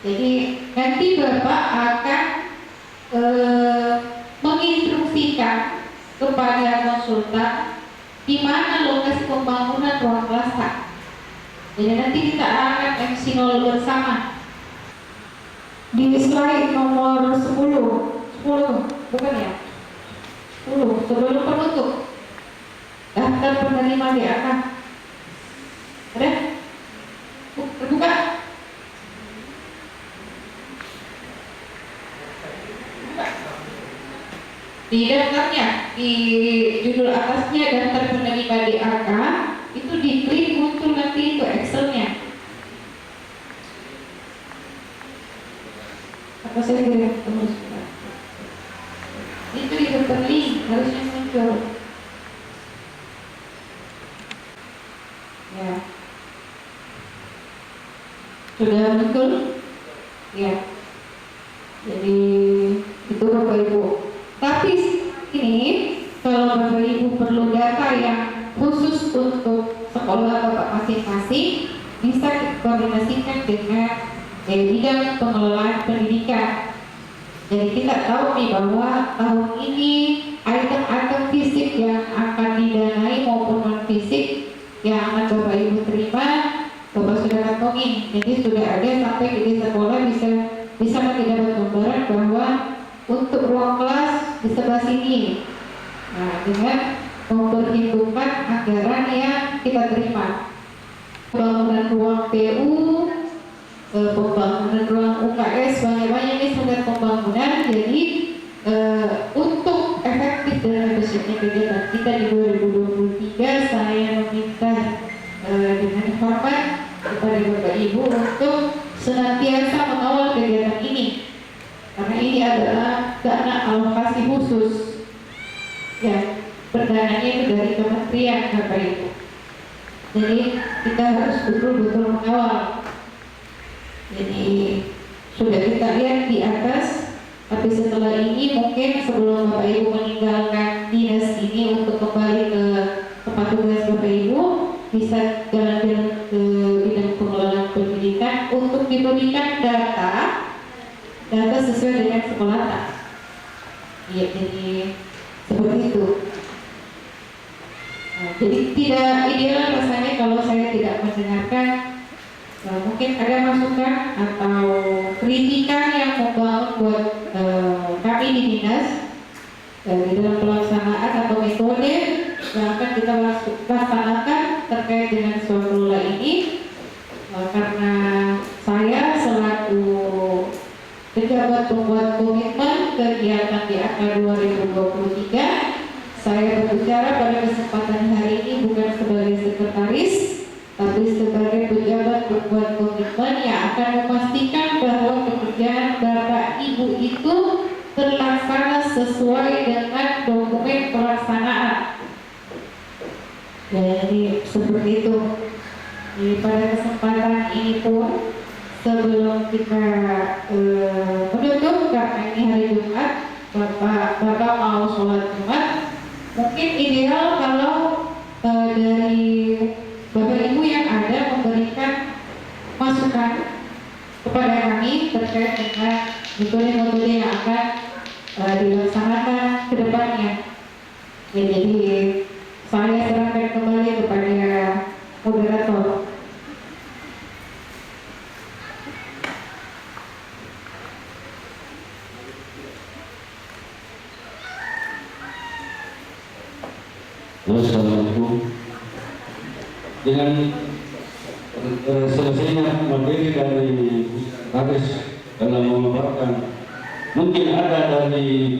Jadi nanti Bapak akan menginstruksikan kepada konsultan di mana lokasi pembangunan ruang kelas Pak. Jadi nanti kita akan MC0 bersama. Di slide nomor 10 bukan ya? 10 sebelum penutup. Daftar penerima DAK. Ada? Terbuka? Di daftarnya, di judul atasnya daftar penerima DAK, itu diklik muncul nanti itu Excelnya. Apa saya kirim terus? Itu di daftar link harusnya muncul. Ya, sudah muncul? Ya. Jadi itu Bapak Ibu. Tapi ini kalau Bapak Ibu perlu data yang khusus untuk sekolah Bapak masing-masing, bisa dikoordinasikan dengan bidang pengelolaan pendidikan. Jadi kita tahu nih bahwa tahun ini item-item fisik yang akan didanai maupun non fisik yang akan Bapak Ibu terima, Bapak sudah kantongin. Jadi sudah ada sampai di sekolah bisa mendapat gambaran bahwa untuk ruang kelas di sebelah sini. Nah, dengan memperhitungkan anggaran yang kita terima. Pembangunan ruang PU, pembangunan ruang UKS, banyak-banyak ini sudah pembangunan. Jadi untuk efektif dan efisiennya kegiatan kita di 2023, saya meminta dengan hormat kepada Bapak Ibu untuk senantiasa mengawal kegiatan ini. Karena ini adalah dana alokasi khusus ya, perdananya itu dari kementerian Bapak Ibu. Jadi kita harus betul-betul mengawal. Jadi sudah kita lihat di atas, tapi setelah ini mungkin sebelum Bapak Ibu meninggalkan dinas ini untuk kembali ke tempat tugas Bapak Ibu, bisa jalan-jalan ke bidang pengelolaan pendidikan untuk diberikan data sesuai dengan sekolah. Ya, jadi seperti itu. Nah, jadi tidak ideal rasanya kalau saya tidak mendengarkan mungkin ada masukan atau kritikan yang membangun buat kami di dinas di dalam pelaksanaan atau metode yang akan kita laksanakan terkait dengan swasembada ini. Karena saya selaku pejabat pembuat komitmen kegiatan DAK 2023, saya berbicara pada kesempatan hari ini bukan sebagai sekretaris, tapi sebagai pejabat pembuat komitmen yang akan memastikan bahwa pekerjaan Bapak Ibu itu terlaksana sesuai dengan dokumen pelaksanaan. Jadi seperti itu. Pada kesempatan ini pun, sebelum kita menutup, karena ini hari Jumat, Bapak mau sholat Jumat, mungkin ideal kalau dari Bapak Ibu yang ada memberikan masukan kepada kami terkait dengan metode-metode yang akan dilaksanakan ke depannya. Ya, jadi saya serahkan kembali kepada moderator. Assalamualaikum. Dengan selesainya materi dari Karis dalam memaparkan, mungkin ada dari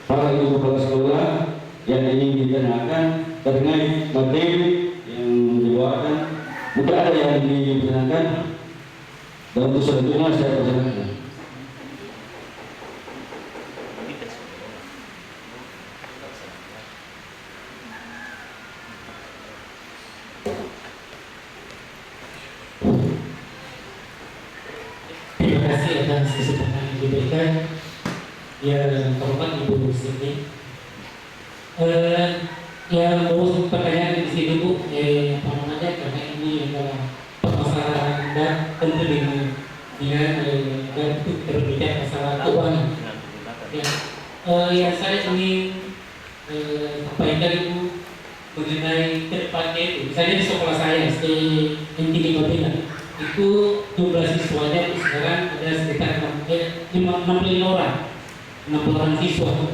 para ibu kepala sekolah yang ingin ditanyakan terkait materi yang didoakan, tidak ada yang dibinakan, dan untuk selanjutnya saya persilakan. Terima kasih atas kesempatan yang diberikan. Yang terhormat Ibu Siti. Yang mau pertanyaan di sini Bu, apa namanya, karena ini adalah permasalahan dan tentu dengan dan berbicara masalah keuangan. Ya, yang saya ingin sampaikan Ibu mengenai kedepannya itu, misalnya di sekolah saya SD Inti 5 itu jumlah siswanya sekarang ada sekitar 65 orang, 60 orang siswa.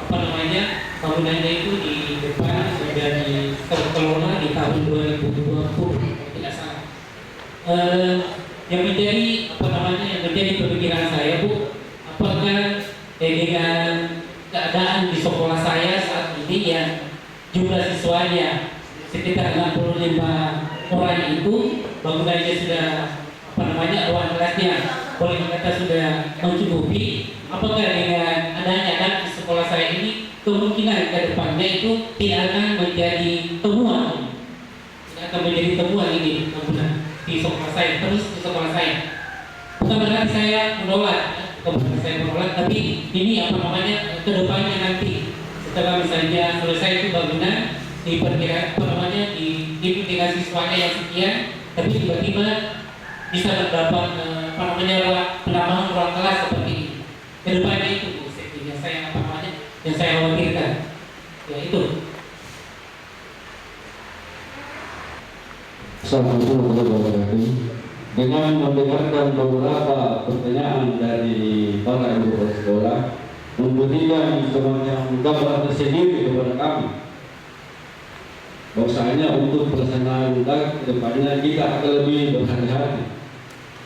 Apa namanya, bangunannya itu di depan sudah dikelola di tahun 2020 tidak salah. Yang menjadi apa namanya, yang menjadi pemikiran saya Bu, apakah dengan keadaan di sekolah saya saat ini yang jumlah siswanya sekitar 65 orang itu, bangunannya sudah apa namanya, ruang kelasnya boleh dikata sudah mencukupi, apakah dengan adanya dan di sekolah saya ini kemungkinan ke depannya itu tidak akan menjadi temuan, tidak akan menjadi temuan ini bangunan di sekolah saya, terus di sekolah saya. Bukan berarti saya menolak, tapi ini apa namanya, ke depannya nanti setelah misalnya selesai itu bangunan diperkirakan apa namanya, di dengan siswanya yang sekian, tapi tiba-tiba bisa terdapat apa namanya, penambahan ruang kelas seperti ini. Kedepannya itu yang saya apa namanya, yang saya khawatirkan, ya itu. Assalamualaikum warahmatullahi wabarakatuh. Dengan mendengarkan beberapa pertanyaan dari para ibu kepala sekolah, memberikan semacam gambaran tersendiri kepada kami bahwasanya untuk pelaksanaan ke depannya kita akan lebih berhati-hati.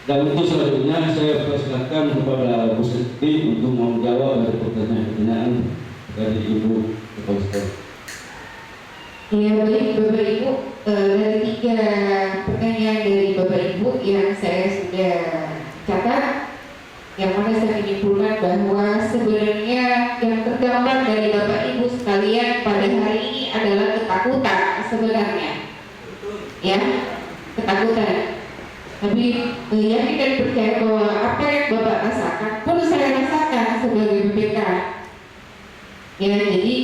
Dan untuk selanjutnya saya persilakan kepada Bu Siti untuk menjawab dari pertanyaan-pertanyaan dari Ibu Kepala Sekolah. Ya baik Bapak Ibu, dari 3 pertanyaan dari Bapak Ibu yang saya sudah catat, yang mana saya menyimpulkan bahwa sebenarnya yang tergambar dari Bapak Ibu sekalian pada hari ini adalah ketakutan sebenarnya, ya, ketakutan. Tapi yakin dan percaya bahwa apa yang Bapak rasakan pun saya rasakan sebagai BPK. Ya, jadi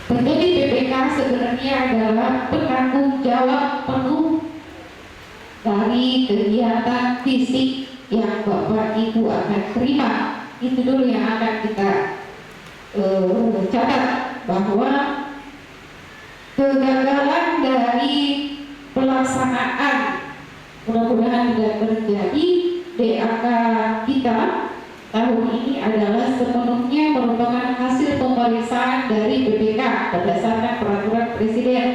menjadi BPK sebenarnya adalah penanggung jawab penuh dari kegiatan fisik yang Bapak Ibu akan terima. Itu dulu yang akan kita catat, bahwa kegagalan dari pelaksanaan mudah-mudahan tidak terjadi DAK kita tahun ini adalah sepenuhnya merupakan hasil pemeriksaan dari BPK berdasarkan peraturan Presiden.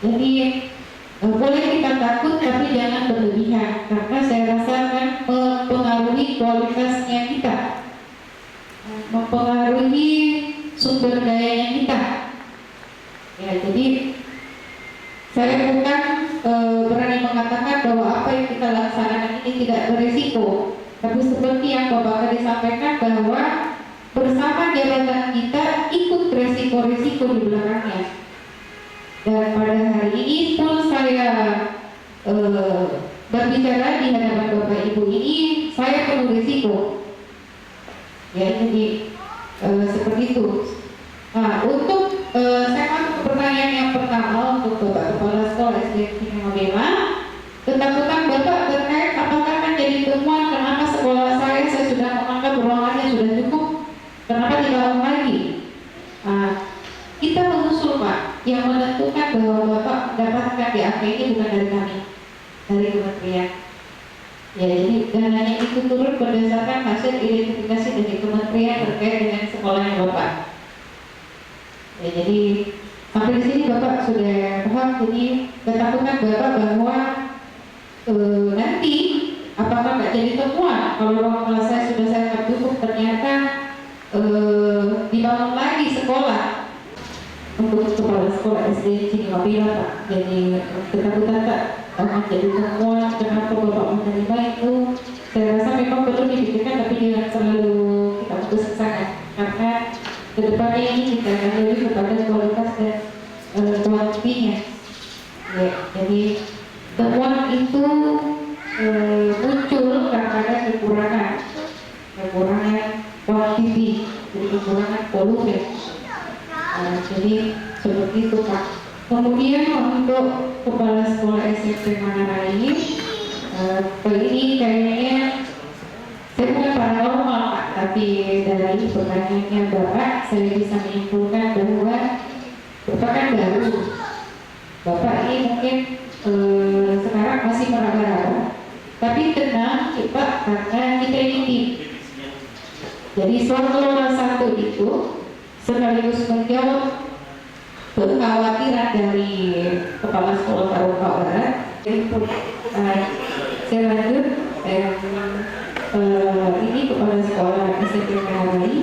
Jadi boleh kita takut tapi jangan berlebihan, karena saya rasakan mempengaruhi kualitasnya kita, mempengaruhi sumber dayanya kita. Ya, jadi saya bukan berani mengatakan bahwa apa yang kita laksanakan ini tidak berisiko, tapi seperti yang Bapak tadi sampaikan bahwa bersama jabatan kita ikut resiko-resiko di belakangnya. Dan pada hari ini pun saya berbicara di hadapan Bapak Ibu ini, saya penuh risiko. Ya, jadi seperti itu. Nah, untuk saya masuk ke pertanyaan yang pertama untuk Bapak Kepala Sekolah SD Negeri Bela, ketakutan Bapak terkait apakah akan jadi temuan kenapa sekolah saya sudah menganggap ruangannya sudah cukup, kenapa dibangun lagi? Nah, kita mengusul Pak, yang menentukan bahwa Bapak mendapatkan DAP ini bukan dari kami, dari kementerian. Ya, jadi dananya itu turun berdasarkan hasil identifikasi dari kementerian terkait dengan sekolahnya Bapak. Ya, jadi sampai di sini Bapak sudah paham. Jadi ketakutan Bapak bahwa nanti apakah nggak jadi temuan kalau ruang kelas saya sudah sangat cukup, ternyata dibangun lagi sekolah untuk kepala sekolah SD Cinimapila Pak. Jadi ketakutan Pak akan jadi temuan kenapa Bapak menerima itu. Saya rasa memang perlu dipikirkan, tapi jangan selalu kita putus kesana, karena kedepannya ini kita akan lebih kepada kualitas dan kuantitinya. Ya, jadi temuan itu muncul karena ada kekurangan kuantiti, jadi kekurangan volume. Jadi seperti itu Pak. Kemudian untuk kepala sekolah SMP Manarai kali ini kayaknya saya bukan paranormal Pak, tapi dari pertanyaannya Bapak saya bisa menyimpulkan bahwa Bapak kan baru. Bapak ini mungkin sekarang masih meraba-raba, tapi tenang Pak, karena kita ini tim. Jadi Swaklola 1 itu sekaligus menjawab kekhawatiran dari kepala sekolah Taruka Barat. Saya lanjut, ini kepala sekolah SMP Manarai.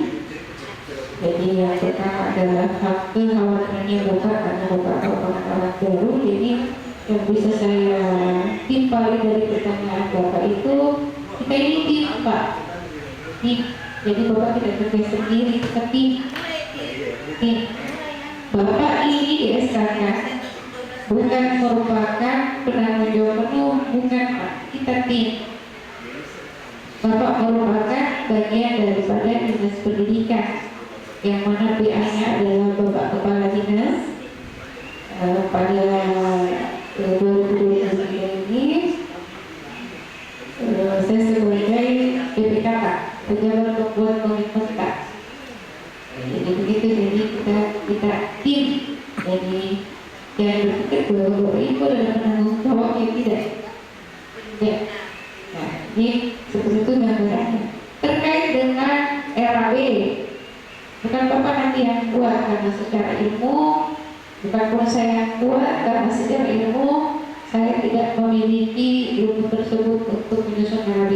Jadi yang pertama adalah hak kekhawatirannya Bapak, karena Bapak anak baru. Jadi yang bisa saya timpali dari pertanyaan Bapak itu, kita ini tim Pak, tim. Jadi Bapak tidak kerja sendiri, kita tim. Bapak ini di SKK bukan merupakan penanggung jawab penuh, bukan Pak, kita tim. Bapak merupakan bagian daripada dinas pendidikan, yang mana PA-nya adalah Bapak Kepala Dinas. Pada 2023 ini saya sebagai PPKK, pejabat pembuat komitmen Kak. Jadi begitu, jadi kita tim. Jadi jangan berpikir bahwa itu adalah penanggung jawab, yang tidak. Ya. Nah, ini seperti itu gambarannya. Terkait dengan RAB, bukan Bapak nanti yang kuat karena secara ilmu, bukan pun saya yang kuat karena secara ilmu saya tidak memiliki ilmu tersebut untuk menyusun RAB.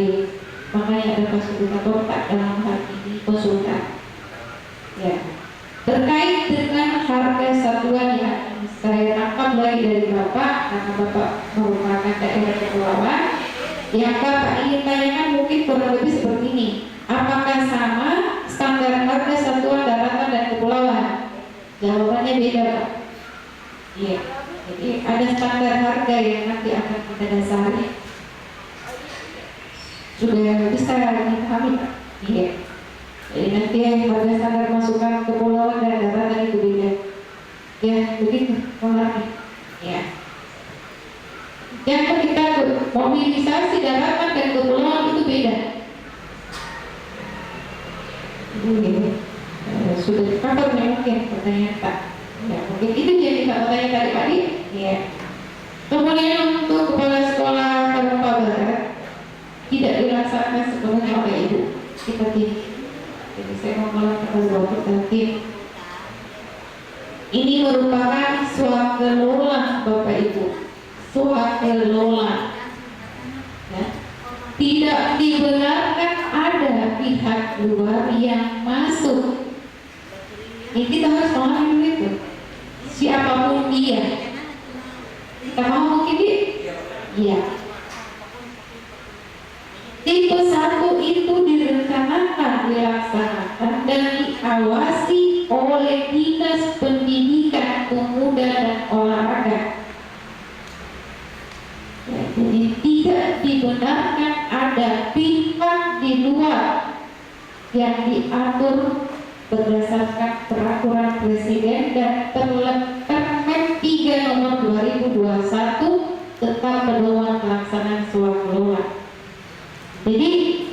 Makanya ada fasilitator Pak dalam hal ini konsultan. Ya. Terkait dengan harga satuan yang saya tangkap lagi dari Bapak, karena Bapak merupakan daerah kepulauan, yang Bapak ingin tanyakan mungkin kurang lebih seperti ini. Apakah sama standar harga satuan daratan dan kepulauan? Jawabannya beda Pak. Iya. Jadi ada standar harga yang nanti akan kita dasari. Sudah bisa dipahami Pak? Iya. Jadi nanti harga standar masukan kepulauan dan daratan itu beda. Ya, begitu polanya. Ya. Yang kita mobilisasi daratan dan kepulauan itu beda. Sudah dipakai mungkin pertanyaan Pak. Ya, mungkin itu yang kita bertanya tadi. Ya. Kemudian untuk kepala sekolah Taruka Barat tidak dilaksanakan sepenuhnya oleh Ibu. Kita tim. Jadi saya mau mengatakan bahwa kita tim. Ini merupakan swakelola Bapak Ibu. Swakelola. Ya. Tidak dibenarkan ada pihak luar yang masuk. Ini kita harus memahami dulu itu. Siapapun dia. Kita mau mungkin dia? Iya. Tipe 1 itu direncanakan, dilaksanakan dan diawasi oleh Dinas Pendidikan Pemuda dan Olahraga. Ya, jadi tidak dibenarkan ada pihak di luar yang diatur berdasarkan peraturan Presiden dan Permen 3 nomor 2021 tentang pedoman pelaksanaan swaklola. Jadi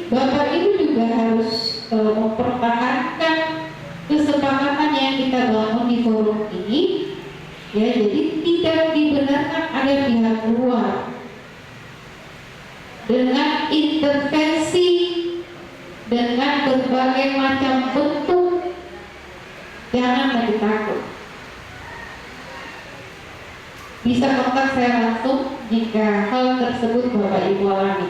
Bapak Ibu juga harus mempertahankan kesepakatan yang kita bangun di forum ini. Ya, jadi tidak dibenarkan ada pihak luar dengan intervensi dengan berbagai macam bentuk. Jangan lagi takut. Bisa kontak saya langsung jika hal tersebut Bapak Ibu alami.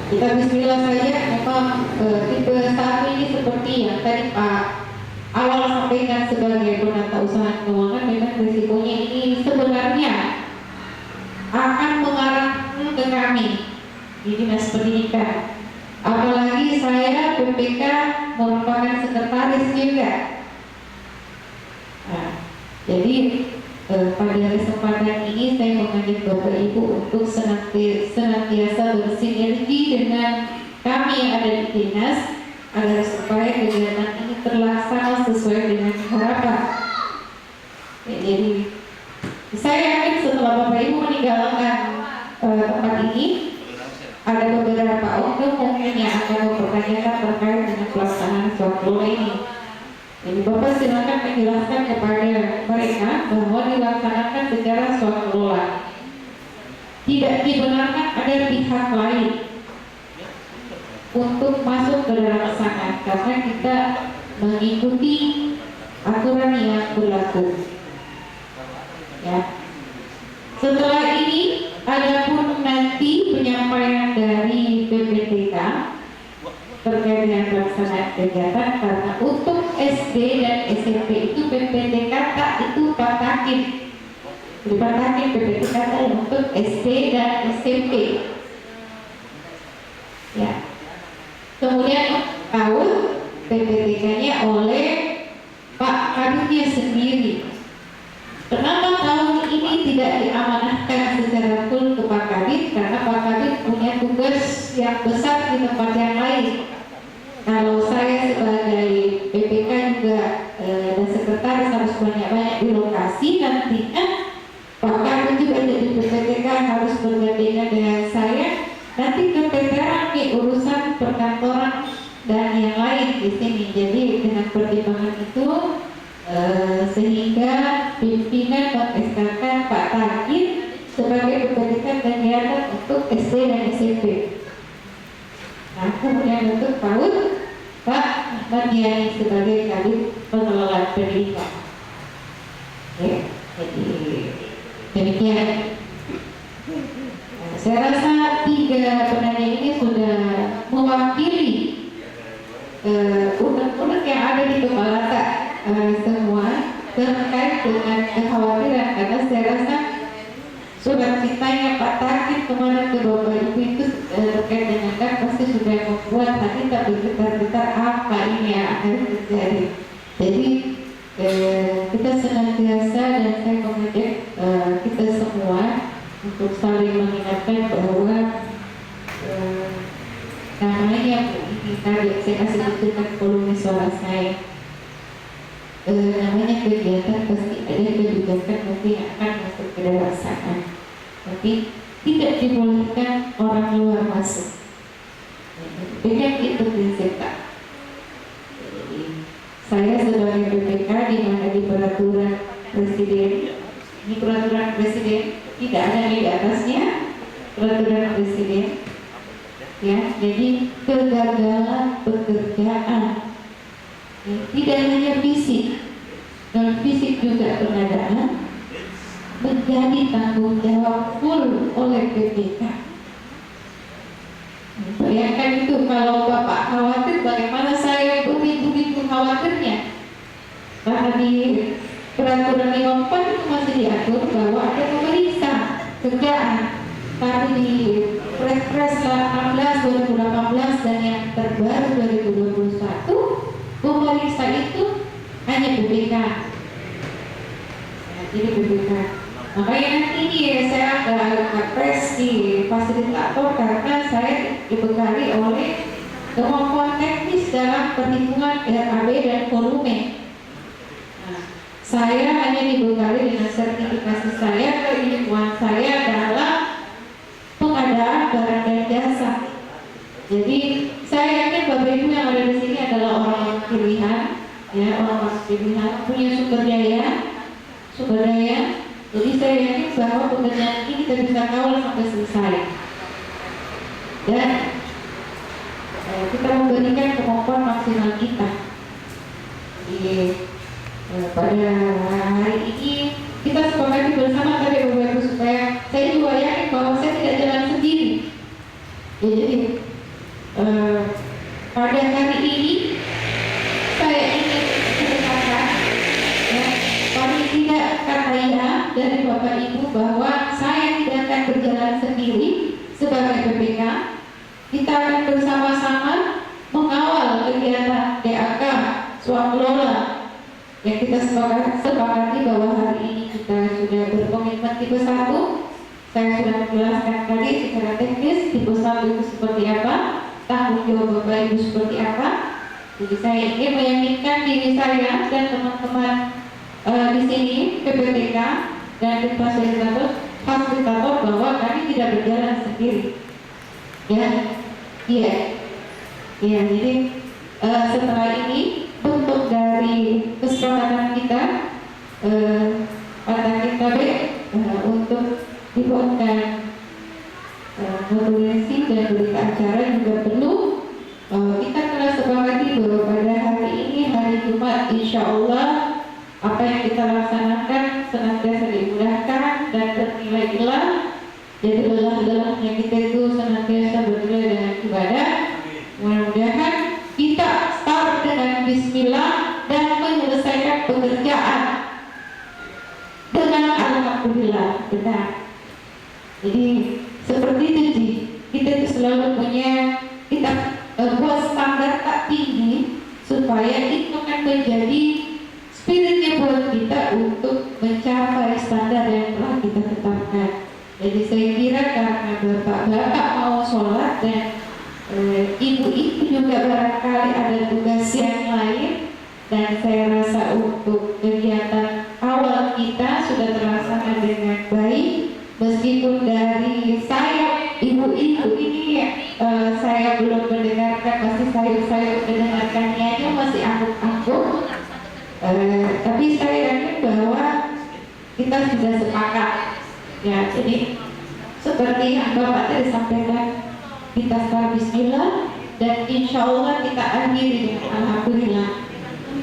Kita bismillah saja. Memang tipe 1 ini seperti yang tadi Pak awal sampaikan sebagai penata usaha keuangan, memang risikonya ini sebenarnya akan mengarah ke kami di Dinas Pendidikan. Apalagi saya PPK merupakan sekretaris juga. Nah, jadi pada kesempatan ini saya mengajak Bapak Ibu untuk senantiasa bersinergi dengan kami yang ada di dinas agar supaya kegiatan ini terlaksana sesuai dengan harapan. Ya, jadi saya yakin setelah Bapak Ibu meninggalkan tempat ini, ada beberapa oknum mungkin yang akan mempertanyakan terkait dengan pelaksanaan swaklola ini. Jadi Bapak silakan menjelaskan kepada mereka bahwa dilaksanakan secara swaklola. Tidak dibenarkan ada pihak lain untuk masuk ke dalam sana karena kita mengikuti aturan yang berlaku. Ya. Setelah ini adapun nanti penyampaian dari PPTK terkait dengan pelaksanaan kegiatan, karena untuk SD dan SMP itu PPTK itu Pak Takim dipatakin PPTK untuk SD dan SMP. Ya. Kemudian tahun PPTK-nya oleh Pak Kadutnya sendiri. Kenapa tahun ini tidak diamanahkan secara full ke Pak Kadit? Karena Pak Kadit punya tugas yang besar di tempat yang lain. Kalau saya sebagai PPK juga dan sekretaris harus banyak-banyak di lokasi, nantinya Pak Kadit juga jadi PPTK harus bergandengan dengan saya. Nanti keteteran urusan perkantoran dan yang lain di sini. Jadi dengan pertimbangan itu sehingga pimpinan mengesahkan Pak Takim sebagai pemberikan kegiatan untuk SD dan SMP. Nah, kemudian untuk PAUD Pak Ahmad Yani sebagai Kadit Pengelola Pendidikan. Ya, jadi demikian. Nah, saya rasa 3 penanya ini sudah mewakili unek-unek yang ada di kepala semua terkait dengan kekhawatiran, karena saya rasa surat cintanya Pak Takim kemarin ke Bapak Ibu itu terkait dengan pasti sudah membuat hati tak bergetar-getar apa ini yang akan terjadi. Jadi kita senantiasa, dan saya mengajak kita semua untuk saling mengingatkan bahwa namanya ini tadi saya kasih tunjukkan volume suara saya. Namanya kegiatan pasti ada kebijakan nanti yang akan masuk ke dalam sana, tapi tidak dibolehkan orang luar masuk. Dengan itu prinsip Pak. Saya sebagai PPK di mana di peraturan presiden, ini peraturan presiden tidak ada di atasnya, peraturan presiden. Ya, jadi kegagalan pekerjaan tidak hanya fisik, dan fisik juga pengadaan menjadi tanggung jawab full oleh PPK. Bayangkan itu, kalau Bapak khawatir, bagaimana saya begitu khawatirnya? Karena di peraturan 54 itu masih diatur bahwa ada pemeriksa kerjaan, tapi di Perpres 16 2018 dan yang terbaru 2021 pemeriksa itu hanya BPK. Nah, jadi BPK. Makanya nanti ini saya ada Perpres di fasilitator karena saya dibekali oleh kemampuan teknis dalam perhitungan RAB dan volume. Nah, saya hanya dibekali dengan sertifikasi saya, keilmuan saya dalam pengadaan barang dan jasa. Jadi saya yakin Bapak Ibu yang ada di sini adalah orang pilihan, ya, orang pilihan punya sumber daya. Jadi saya yakin bahwa pekerjaan ini kita bisa kawal sampai selesai. Dan kita memberikan kemampuan maksimal kita. Jadi pada hari ini kita sepakati bersama tadi Bapak Ibu supaya saya juga yakin bahwa saya tidak jalan sendiri. Jadi pada hari hari ini saya ingin mengatakan, ya, paling tidak kata ya dari Bapak Ibu bahwa saya tidak akan berjalan sendiri sebagai PPK. Kita akan bersama-sama mengawal kegiatan DAK Swaklola yang kita sepakati bahwa hari ini kita sudah berkomitmen tipe 1. Saya sudah menjelaskan tadi secara teknis tipe 1 itu seperti apa, tanggung jawab Bapak Ibu seperti apa. Jadi saya ingin meyakinkan diri saya dan teman-teman di sini PPTK dan tim fasilitator bahwa kami tidak berjalan sendiri. Jadi setelah ini bentuk dari kesepakatan kita kata kita untuk dibuatkan notulensi dan berita acara juga perlu. Kita telah sepakati bahwa pada hari ini hari Jumat, insya Allah apa yang kita laksanakan senantiasa dimudahkan dan bernilai-nilai. Jadi lelah-lelahnya kita itu senantiasa bernilai dengan ibadah. Mudah-mudahan kita start dengan Bismillah dan menyelesaikan pekerjaan dengan Alhamdulillah. Benar. Jadi seperti itu sih. Kita itu selalu punya, kita buat standar tak tinggi supaya itu akan menjadi spiritnya buat kita untuk mencapai standar yang telah kita tetapkan. Jadi saya kira karena bapak-bapak mau sholat dan ibu-ibu juga barangkali ada tugas yang lain, dan saya rasa untuk kegiatan awal kita sudah terlaksana dengan baik. Meskipun dari saya ibu-ibu ini saya belum mendengarkan, masih sayur-sayur mendengarkannya masih angguk-angguk, tapi saya yakin bahwa kita sudah sepakat. Ya, jadi seperti yang Bapak tadi sampaikan, kita start Bismillah dan insya Allah kita akhiri dengan Alhamdulillah.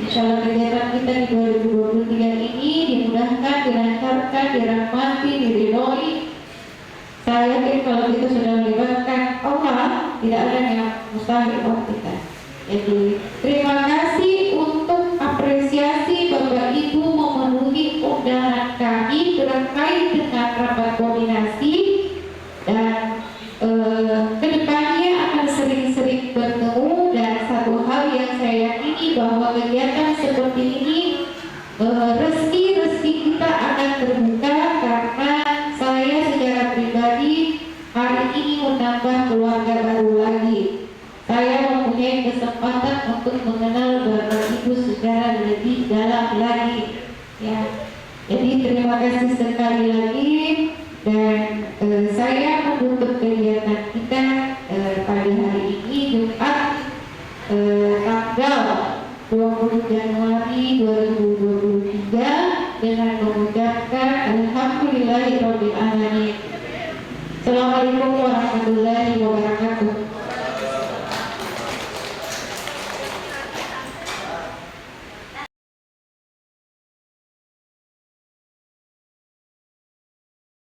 Insya Allah kegiatan kita di 2023 ini dimudahkan, dilancarkan, dirahmati, diridhoi. Saya yakin kalau kita sudah melibatkan Allah, tidak ada yang mustahil buat kita. Jadi terima kasih untuk apresiasi Bapak Ibu memenuhi undangan kami terkait dengan rapat koordinasi, dan kedepannya akan sering-sering bertemu. Dan satu hal yang saya yakini bahwa kegiatan seperti ini rezeki kita akan terbuka, karena saya secara pribadi hari ini menambah keluarga baru lagi. Saya mempunyai kesempatan untuk mengenal Bapak Ibu secara lebih dalam lagi. Ya, jadi terima kasih sekali lagi, dan saya menutup kegiatan kita pada hari ini Jumat tanggal 20 Januari 2023 dengan mengucapkan Alhamdulillahirabbil alamin. Assalamualaikum warahmatullahi wabarakatuh.